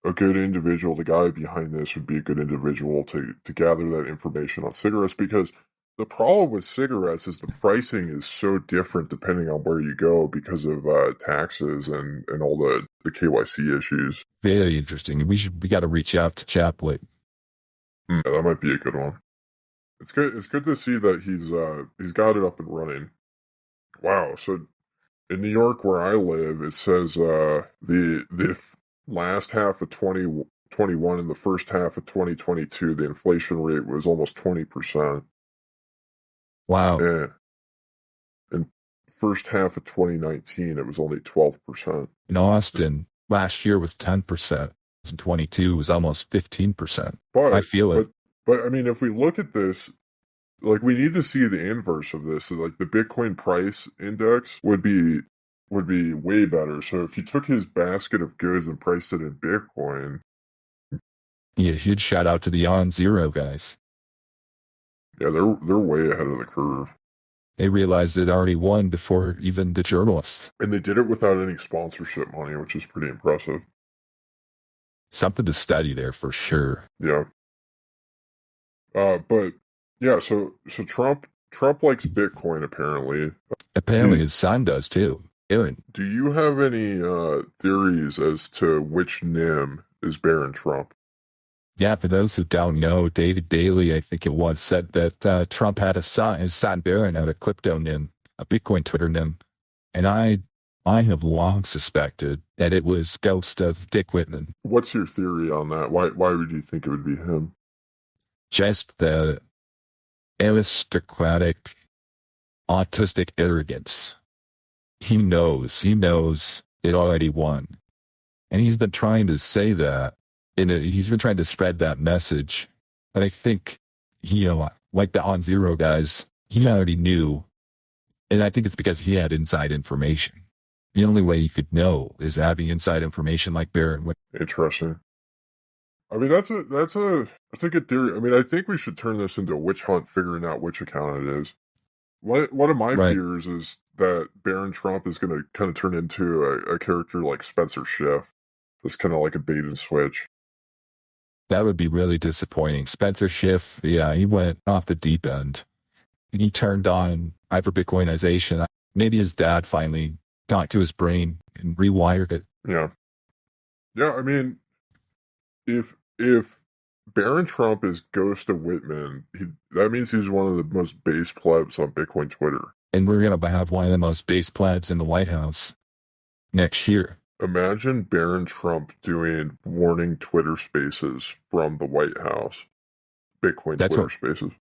Speaker 8: a good individual. The guy behind this would be a good individual to gather that information on cigarettes, because the problem with cigarettes is the pricing is so different depending on where you go because of taxes and all the KYC issues.
Speaker 9: Very interesting. We got to reach out to Chapwood.
Speaker 8: Yeah, that might be a good one. It's good to see that he's got it up and running. Wow. So in New York, where I live, it says the last half of 2021 and the first half of 2022, the inflation rate was almost 20%.
Speaker 9: Wow.
Speaker 8: And first half of 2019, it was only 12%.
Speaker 9: In Austin, last year was 10%. In 22 was almost 15%.
Speaker 8: But
Speaker 9: I feel it.
Speaker 8: But I mean, if we look at this, like, we need to see the inverse of this. So, like, the Bitcoin price index would be way better. So if you took his basket of goods and priced it in Bitcoin.
Speaker 9: Yeah, huge shout out to the On Zero guys.
Speaker 8: Yeah, they're way ahead of the curve.
Speaker 9: They realized it already won before even the journalists.
Speaker 8: And they did it without any sponsorship money, which is pretty impressive.
Speaker 9: Something to study there for sure.
Speaker 8: Yeah. But yeah, so Trump likes Bitcoin apparently.
Speaker 9: Apparently his son does too. Aaron.
Speaker 8: Do you have any theories as to which NIM is Barron Trump?
Speaker 9: Yeah, for those who don't know, David Bailey, I think it was, said that Trump had his son Barron had a crypto NIM, a Bitcoin Twitter NIM. And I have long suspected that it was ghost of Dick Whitman.
Speaker 8: What's your theory on that? Why would you think it would be him?
Speaker 9: Just the aristocratic, autistic arrogance. He knows it already won. And he's been trying to say that, and he's been trying to spread that message. But I think, like the On Zero guys, he already knew. And I think it's because he had inside information. The only way you could know is having inside information like Barron.
Speaker 8: Interesting. I mean, that's a good theory. I mean, I think we should turn this into a witch hunt, figuring out which account it is. One of my fears is that Barron Trump is going to kind of turn into a character like Spencer Schiff. That's kind of like a bait and switch.
Speaker 9: That would be really disappointing. Spencer Schiff, yeah, he went off the deep end. And he turned on hyper-Bitcoinization. Maybe his dad finally got to his brain and rewired it.
Speaker 8: Yeah. Yeah, I mean, if Barron Trump is Ghost of Whitman, that means he's one of the most base plebs on Bitcoin Twitter.
Speaker 9: And we're going to have one of the most base plebs in the White House next year.
Speaker 8: Imagine Barron Trump doing warning Twitter spaces from the White House. Twitter spaces.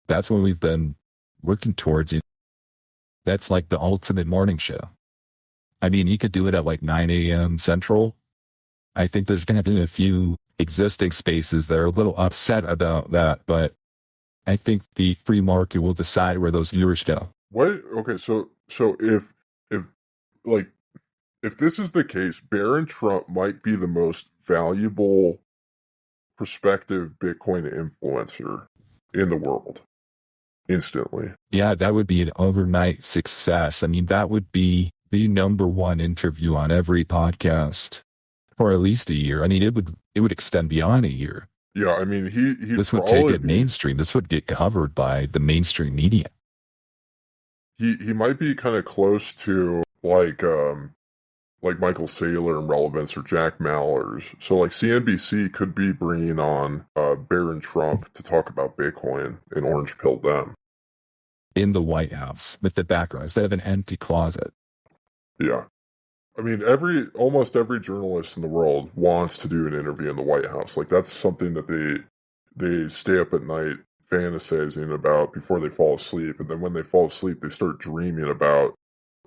Speaker 9: That's what we've been working towards. That's like the ultimate morning show. I mean, he could do it at like 9 a.m. Central. I think there's going to be a few existing spaces that are a little upset about that, but I think the free market will decide where those viewers go.
Speaker 8: What? Okay, so if this is the case, Barron Trump might be the most valuable prospective Bitcoin influencer in the world. instantly.
Speaker 9: Yeah, that would be an overnight success. I mean, that would be the #1 interview on every podcast for at least a year. I mean, it would extend beyond a year.
Speaker 8: Yeah, I mean,
Speaker 9: this would take it mainstream. This would get covered by the mainstream media.
Speaker 8: He might be kind of close to like Michael Saylor in relevance or Jack Mallers. So like CNBC could be bringing on Barron Trump to talk about Bitcoin and orange pill them
Speaker 9: in the White House with the background instead of an empty closet.
Speaker 8: Yeah. I mean, almost every journalist in the world wants to do an interview in the White House. Like that's something that they stay up at night fantasizing about before they fall asleep. And then when they fall asleep, they start dreaming about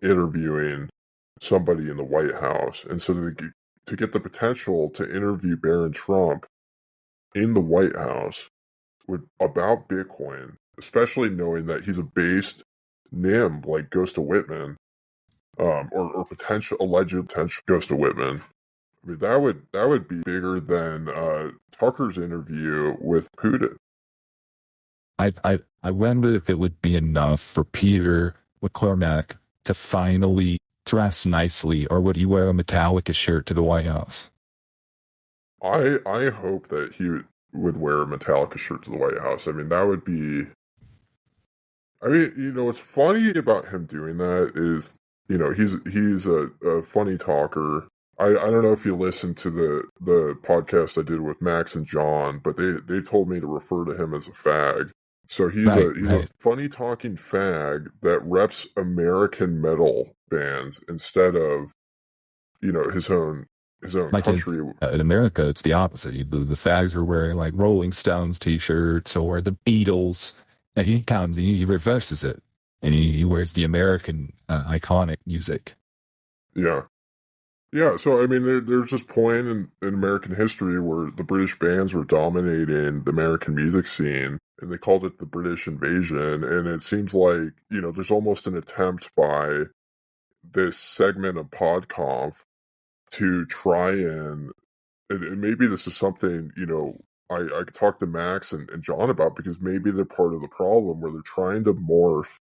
Speaker 8: interviewing somebody in the White House. And so to get the potential to interview Barron Trump in the White House about Bitcoin, especially knowing that he's a based NIM like Ghost of Whitman, or alleged potential Ghost of Whitman. I mean, that would be bigger than Tucker's interview with Putin.
Speaker 9: I wonder if it would be enough for Peter McCormack to finally dress nicely, or would he wear a Metallica shirt to the White House?
Speaker 8: I hope that he would wear a Metallica shirt to the White House. I mean, that would be... I mean, you know, what's funny about him doing that is, you know, he's a funny talker. I don't know if you listened to the podcast I did with Max and John, but they told me to refer to him as a fag. So he's a funny talking fag that reps American metal bands instead of, you know, his own like country.
Speaker 9: In America, it's the opposite. The fags are wearing like Rolling Stones t-shirts or the Beatles, and he reverses it, and he wears the American iconic music.
Speaker 8: Yeah. Yeah, so I mean, there's this point in American history where the British bands were dominating the American music scene, and they called it the British invasion, and it seems like, you know, there's almost an attempt by this segment of PodConf to try and maybe this is something, you know, I could talk to Max and John about, because maybe they're part of the problem where they're trying to morph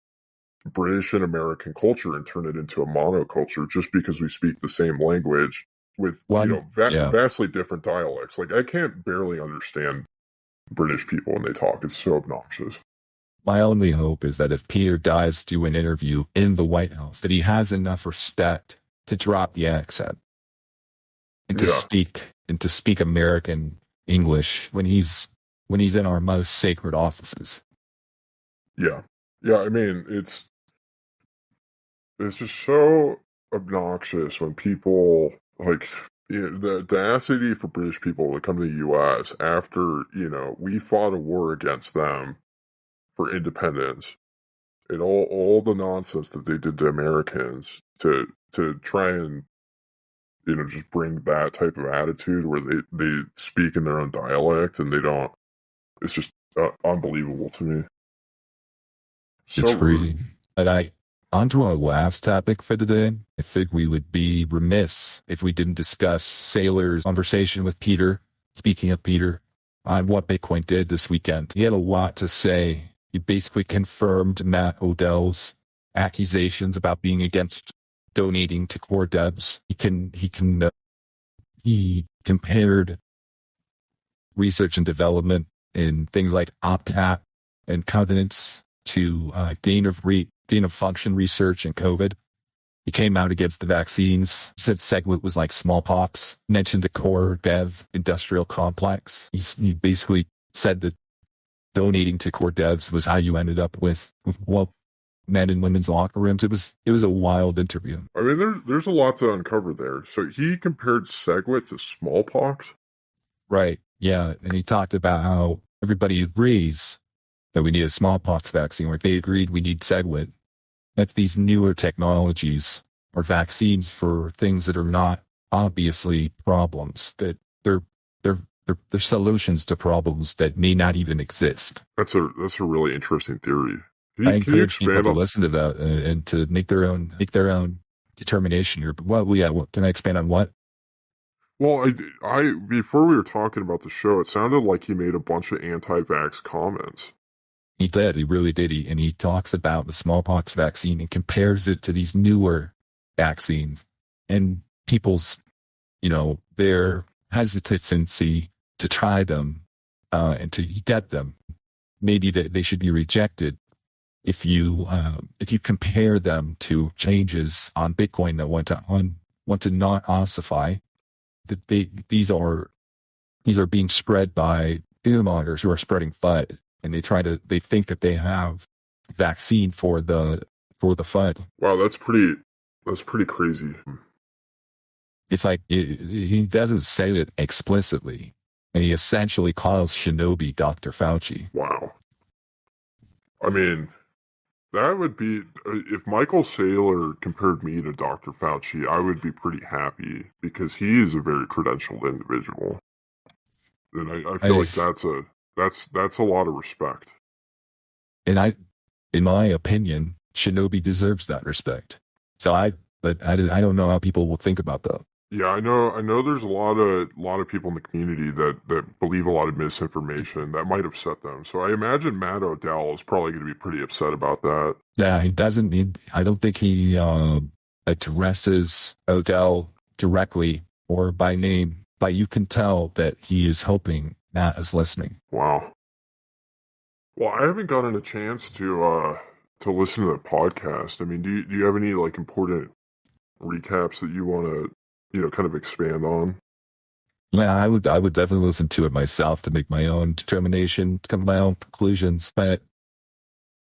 Speaker 8: British and American culture and turn it into a monoculture just because we speak the same language with vastly different dialects. Like I can't barely understand British people when they talk. It's so obnoxious.
Speaker 9: My only hope is that if Peter does do an interview in the White House, that he has enough respect to drop the accent and to speak American English when he's in our most sacred offices.
Speaker 8: Yeah. Yeah, I mean, it's just so obnoxious when people, like, you know, the audacity for British people to come to the U.S. after, you know, we fought a war against them for independence, and all the nonsense that they did to Americans to try and, you know, just bring that type of attitude where they speak in their own dialect and they don't. It's just unbelievable to me.
Speaker 9: It's freezing. And onto our last topic for the day. I think we would be remiss if we didn't discuss Saylor's conversation with Peter. Speaking of Peter, on what Bitcoin did this weekend. He had a lot to say. He basically confirmed Matt Odell's accusations about being against donating to core devs. He compared research and development in things like OPCAT and covenants to gain of function research in COVID. He came out against the vaccines, said SegWit was like smallpox, mentioned the core dev industrial complex. He basically said that donating to core devs was how you ended up with men and women's locker rooms. It was a wild interview.
Speaker 8: I mean, there's a lot to uncover there. So he compared SegWit to smallpox?
Speaker 9: Right, yeah. And he talked about how everybody agrees that we need a smallpox vaccine, where they agreed we need SegWit. That these newer technologies are vaccines for things that are not obviously problems, that they're solutions to problems that may not even exist.
Speaker 8: That's a really interesting theory.
Speaker 9: I encourage people to listen to that and to make their own determination here. But what can I expand on what?
Speaker 8: Well, I before we were talking about the show, it sounded like he made a bunch of anti-vax comments.
Speaker 9: He did. He really did. And he talks about the smallpox vaccine and compares it to these newer vaccines and people's, their hesitancy to try them and to get them. Maybe that they should be rejected if you compare them to changes on Bitcoin that want to not ossify. That these are being spread by fearmongers who are spreading FUD, and they think that they have vaccine for the FUD.
Speaker 8: Wow, that's pretty crazy.
Speaker 9: It's like he doesn't say it explicitly, and he essentially calls Shinobi Dr. Fauci.
Speaker 8: Wow. I mean, that would be, if Michael Saylor compared me to Dr. Fauci, I would be pretty happy because he is a very credentialed individual. And I feel like that's a lot of respect.
Speaker 9: And in my opinion, Shinobi deserves that respect. So I don't know how people will think about that.
Speaker 8: Yeah, I know there's a lot of people in the community that believe a lot of misinformation that might upset them. So I imagine Matt Odell is probably going to be pretty upset about that.
Speaker 9: Yeah, I don't think he addresses Odell directly or by name, but you can tell that he is hoping Matt is listening.
Speaker 8: Wow. Well, I haven't gotten a chance to listen to the podcast. I mean, do you have any like important recaps that you want to kind of expand on?
Speaker 9: Yeah, I would definitely listen to it myself to make my own determination, come to my own conclusions. But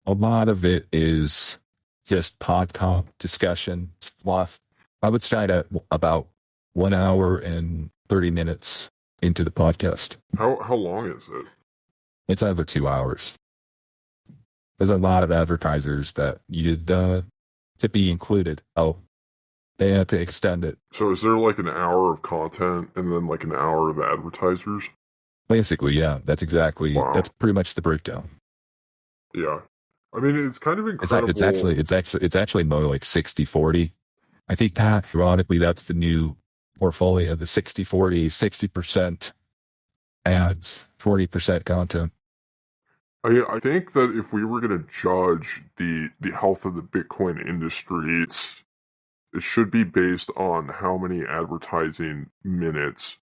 Speaker 9: a lot of it is just podcast discussion, fluff. I would start at about 1 hour and 30 minutes into the podcast.
Speaker 8: How long is it?
Speaker 9: It's over 2 hours. There's a lot of advertisers that needed to be included. Oh, they had to extend it.
Speaker 8: So is there like an hour of content and then like an hour of advertisers?
Speaker 9: Basically, yeah. That's pretty much the breakdown.
Speaker 8: Yeah. I mean, it's kind of incredible.
Speaker 9: It's actually more like 60-40. I think ironically, that's the new portfolio, the 60-40, 60% ads, 40% content.
Speaker 8: I think that if we were going to judge the health of the Bitcoin industry, it should be based on how many advertising minutes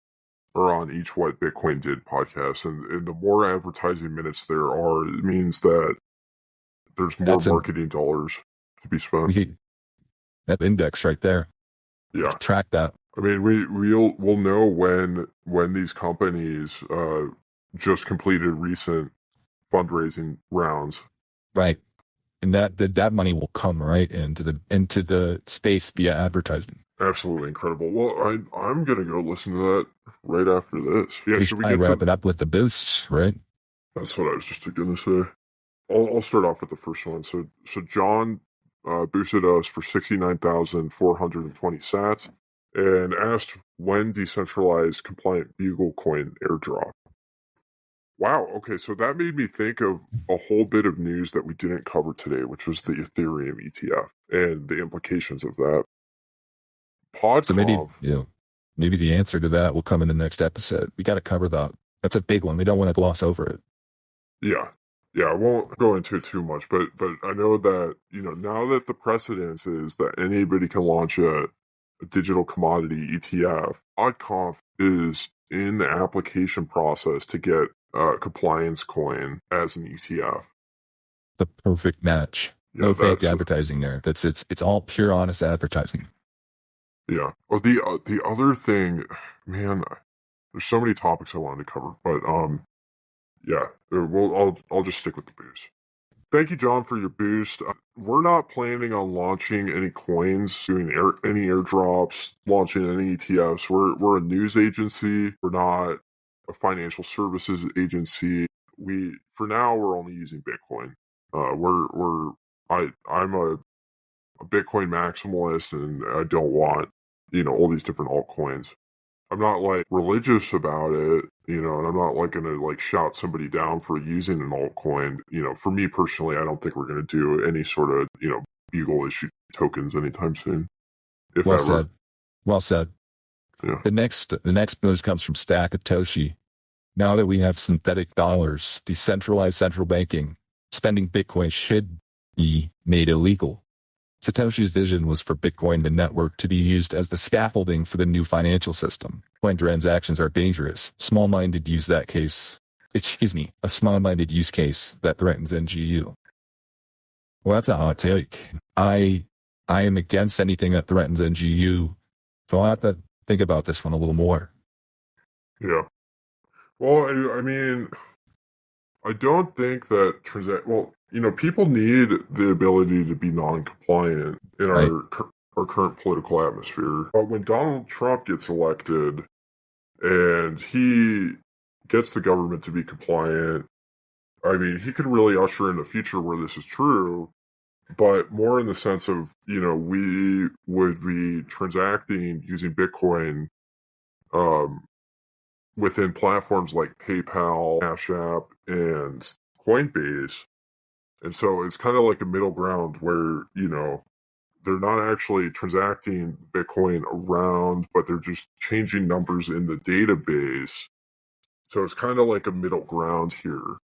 Speaker 8: are on each What Bitcoin Did podcast. And the more advertising minutes there are, it means that there's more marketing dollars to be spent.
Speaker 9: That index right there.
Speaker 8: Yeah.
Speaker 9: Track that.
Speaker 8: I mean, we'll know when these companies just completed recent fundraising rounds.
Speaker 9: Right. And that money will come right into the space via advertising.
Speaker 8: Absolutely incredible. Well, I'm gonna go listen to that right after this. Yeah, should we
Speaker 9: wrap it up with the boosts, right?
Speaker 8: That's what I was just gonna say. I'll start off with the first one. So John boosted us for 69,420 sats and asked when decentralized compliant Bugle coin airdrop. Wow, okay, so that made me think of a whole bit of news that we didn't cover today, which was the Ethereum ETF and the implications of that.
Speaker 9: So maybe the answer to that will come in the next episode. We got to cover that. That's a big one. We don't want to gloss over it.
Speaker 8: Yeah, I won't go into it too much, but I know that, now that the precedence is that anybody can launch a digital commodity ETF, PodConf is in the application process to get compliance coin as an ETF.
Speaker 9: The perfect match. No fake advertising there. It's all pure, honest advertising.
Speaker 8: Yeah. Oh, the other thing, man, there's so many topics I wanted to cover, but yeah, I'll just stick with the boost. Thank you, John, for your boost. We're not planning on launching any coins, doing any airdrops, launching any ETFs. We're a news agency. We're not a financial services agency. For now, we're only using Bitcoin. I'm a Bitcoin maximalist, and I don't want, all these different altcoins. I'm not like religious about it, and I'm not like going to like shout somebody down for using an altcoin. For me personally, I don't think we're going to do any sort of, Bugle issue tokens anytime soon.
Speaker 9: Well said.
Speaker 8: Yeah.
Speaker 9: The next news comes from Stack Toshi. Now that we have synthetic dollars, decentralized central banking, spending Bitcoin should be made illegal. Satoshi's vision was for Bitcoin, the network, to be used as the scaffolding for the new financial system. When transactions are dangerous, a small-minded use case that threatens NGU. Well, that's a hot take. I am against anything that threatens NGU, so I'll have to think about this one a little more.
Speaker 8: Yeah. Well, I mean, I don't think that people need the ability to be non-compliant in our current political atmosphere. But when Donald Trump gets elected and he gets the government to be compliant, I mean, he could really usher in a future where this is true, but more in the sense of, we would be transacting using Bitcoin within platforms like PayPal, Cash App, and Coinbase. And so it's kind of like a middle ground where, they're not actually transacting Bitcoin around, but they're just changing numbers in the database. So it's kind of like a middle ground here.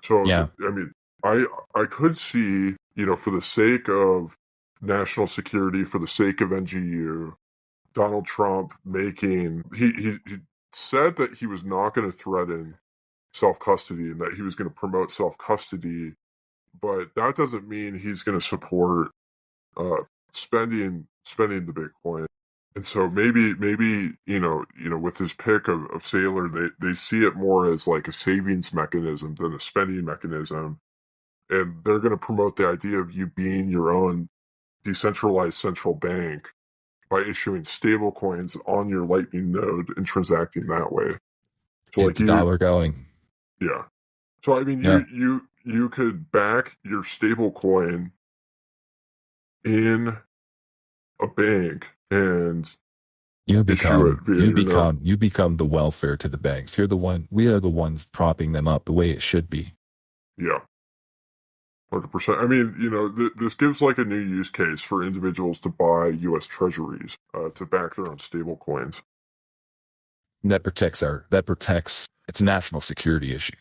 Speaker 8: So, yeah. I mean, I could see, for the sake of national security, for the sake of NGU, Donald Trump he said that he was not going to threaten self-custody and that he was going to promote self-custody, but that doesn't mean he's going to support spending the Bitcoin. And so maybe with his pick of Saylor, they see it more as like a savings mechanism than a spending mechanism, and they're going to promote the idea of you being your own decentralized central bank by issuing stable coins on your Lightning node and transacting that way. So
Speaker 9: like the dollar going.
Speaker 8: Yeah. So I mean, you could back your stable coin in a bank and
Speaker 9: you become the welfare to the banks. We are the ones propping them up the way it should be.
Speaker 8: Yeah. 100%. I mean, this gives like a new use case for individuals to buy U.S. treasuries to back their own stable coins.
Speaker 9: And that protects it's a national security issue.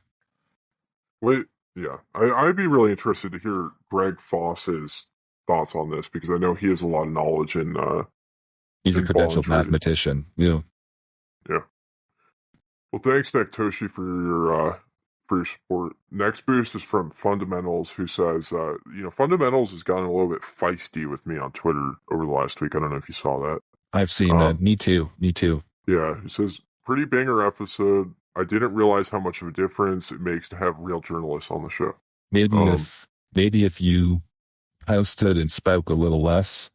Speaker 8: Wait, yeah. I'd be really interested to hear Greg Foss's thoughts on this, because I know he has a lot of knowledge in
Speaker 9: he's a credentialed mathematician. Yeah.
Speaker 8: Yeah. Well, thanks, Nektoshi, for your support. Next boost is from Fundamentals, who says, Fundamentals has gotten a little bit feisty with me on Twitter over the last week. I don't know if you saw that.
Speaker 9: I've seen that. Me too.
Speaker 8: Yeah. He says, pretty banger episode. I didn't realize how much of a difference it makes to have real journalists on the show.
Speaker 9: Maybe if you posted and spoke a little less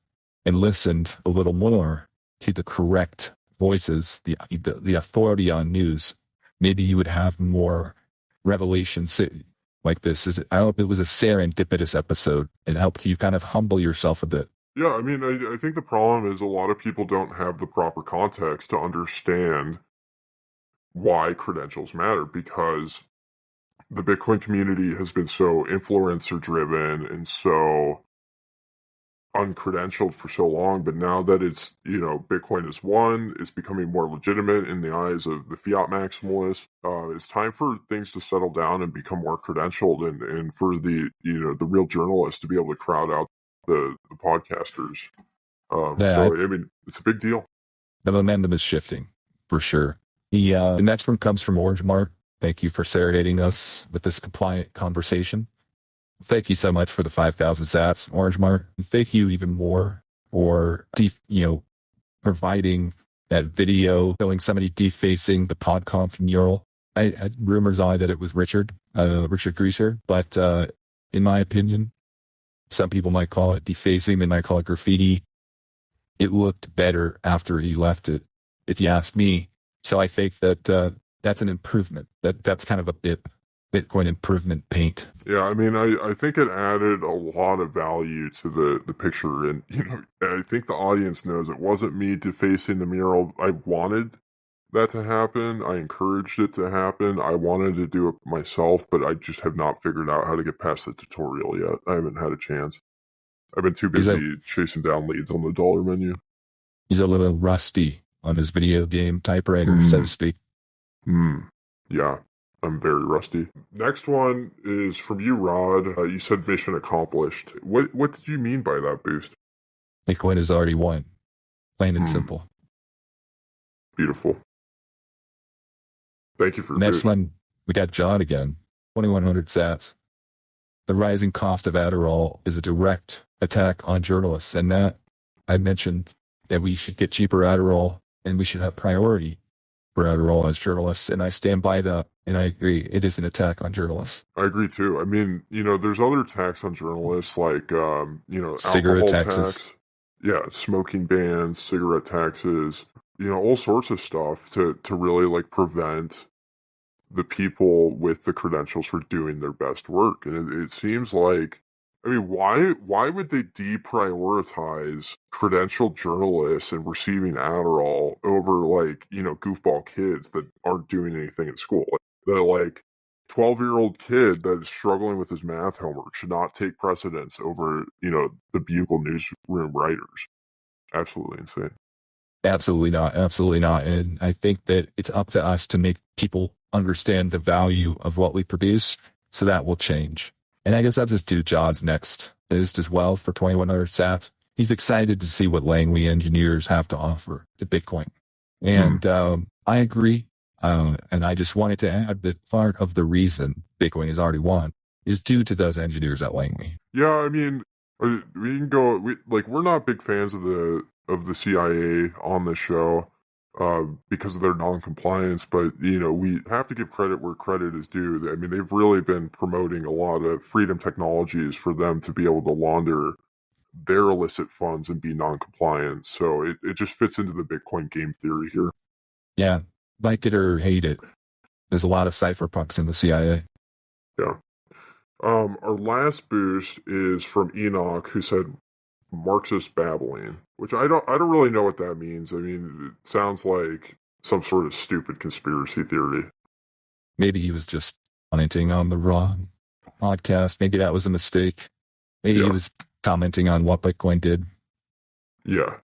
Speaker 9: and listened a little more to the correct voices, the authority on news, maybe you would have more revelations like this. I hope it was a serendipitous episode and helped you kind of humble yourself a bit.
Speaker 8: Yeah, I mean, I think the problem is a lot of people don't have the proper context to understand why credentials matter, because the Bitcoin community has been so influencer driven and so uncredentialed for so long, but now that it's, Bitcoin is won, it's becoming more legitimate in the eyes of the fiat maximalists. It's time for things to settle down and become more credentialed, and for the real journalists to be able to crowd out the podcasters. I mean, it's a big deal.
Speaker 9: The momentum is shifting for sure. The next one comes from Orange Mark. Thank you for serenading us with this compliant conversation. Thank you so much for the 5,000 sats, Orange Mark. Thank you even more for, providing that video showing somebody defacing the PodConf mural. I had rumors on that it was Richard Greaser, but in my opinion, some people might call it defacing, they might call it graffiti. It looked better after he left it, if you ask me. So I think that that's an improvement. That's kind of a Bitcoin improvement paint.
Speaker 8: Yeah, I mean, I think it added a lot of value to the picture. And, I think the audience knows it wasn't me defacing the mural. I wanted that to happen. I encouraged it to happen. I wanted to do it myself, but I just have not figured out how to get past the tutorial yet. I haven't had a chance. I've been too busy chasing down leads on the dollar menu.
Speaker 9: He's a little rusty on his video game typewriter, so to speak.
Speaker 8: Yeah. I'm very rusty. Next one is from you, Rod. You said mission accomplished. What did you mean by that, Boost?
Speaker 9: Bitcoin has already won. Plain and simple.
Speaker 8: Beautiful. Thank you for
Speaker 9: Next one, we got John again. 2,100 sats. The rising cost of Adderall is a direct attack on journalists. And that I mentioned that we should get cheaper Adderall and we should have priority for Adderall as journalists. And I stand by that. And I agree. It is an attack on journalists.
Speaker 8: I agree too. I mean, there's other attacks on journalists like,
Speaker 9: cigarette
Speaker 8: alcohol
Speaker 9: taxes.
Speaker 8: tax. Yeah. Smoking bans, cigarette taxes, all sorts of stuff to really like prevent the people with the credentials for doing their best work. And it seems like, why would they deprioritize credentialed journalists and receiving Adderall over goofball kids that aren't doing anything in school? The 12-year-old kid that is struggling with his math homework should not take precedence over, the Bugle newsroom writers. Absolutely insane.
Speaker 9: Absolutely not. Absolutely not. And I think that it's up to us to make people understand the value of what we produce, so that will change. And I guess I'll just do John's next list as well for 2,100 sats. He's excited to see what Langley engineers have to offer to Bitcoin. And I agree. And I just wanted to add that part of the reason Bitcoin has already won is due to those engineers at Langley.
Speaker 8: Yeah, we can go. We're not big fans of the CIA on this show because of their non-compliance, but we have to give credit where credit is due. They've really been promoting a lot of freedom technologies for them to be able to launder their illicit funds and be non-compliant. So it just fits into the Bitcoin game theory here.
Speaker 9: Yeah, like it or hate it, there's a lot of cypherpunks in the CIA.
Speaker 8: Yeah. Our last boost is from Enoch, who said Marxist babbling, which I don't really know what that means. It sounds like some sort of stupid conspiracy theory.
Speaker 9: Maybe he was just commenting on the wrong podcast. Maybe that was a mistake. Maybe he was commenting on what Bitcoin did.
Speaker 8: Yeah.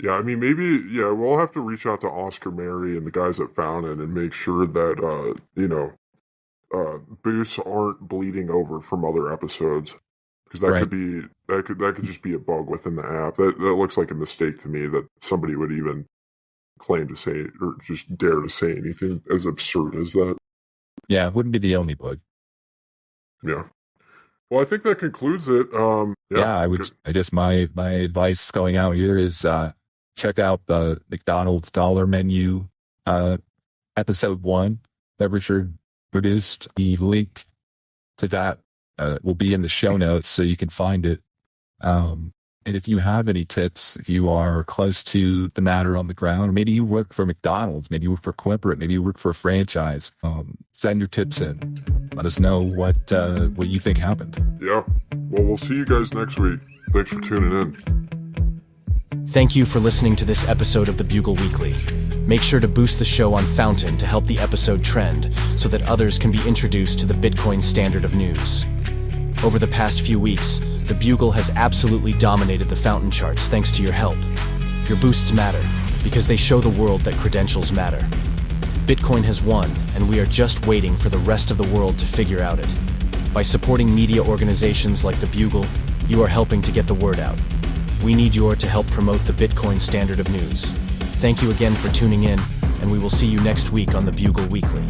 Speaker 8: Yeah, we'll have to reach out to Oscar Mary and the guys at Fountain and make sure that, boosts aren't bleeding over from other episodes. Because that could just be a bug within the app. That looks like a mistake to me that somebody would even claim to say or just dare to say anything as absurd as that.
Speaker 9: Yeah, it wouldn't be the only bug.
Speaker 8: Yeah. Well, I think that concludes it.
Speaker 9: I guess my advice going out here is check out the McDonald's dollar menu episode 1 that Richard produced. The link to that will be in the show notes so you can find it. And if you have any tips, if you are close to the matter on the ground, or maybe you work for McDonald's, maybe you work for corporate, maybe you work for a franchise, send your tips in. Let us know what you think happened.
Speaker 8: Yeah. Well, we'll see you guys next week. Thanks for tuning in.
Speaker 4: Thank you for listening to this episode of the Bugle Weekly. Make sure to boost the show on Fountain to help the episode trend so that others can be introduced to the Bitcoin standard of news. Over the past few weeks, the Bugle has absolutely dominated the Fountain charts thanks to your help. Your boosts matter because they show the world that credentials matter. Bitcoin has won, and we are just waiting for the rest of the world to figure out it. By supporting media organizations like the Bugle, you are helping to get the word out. We need your to help promote the Bitcoin standard of news. Thank you again for tuning in, and we will see you next week on the Bugle Weekly.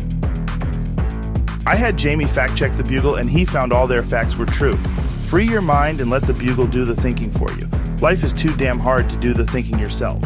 Speaker 6: I had Jamie fact-check the Bugle, and he found all their facts were true. Free your mind and let the Bugle do the thinking for you. Life is too damn hard to do the thinking yourself.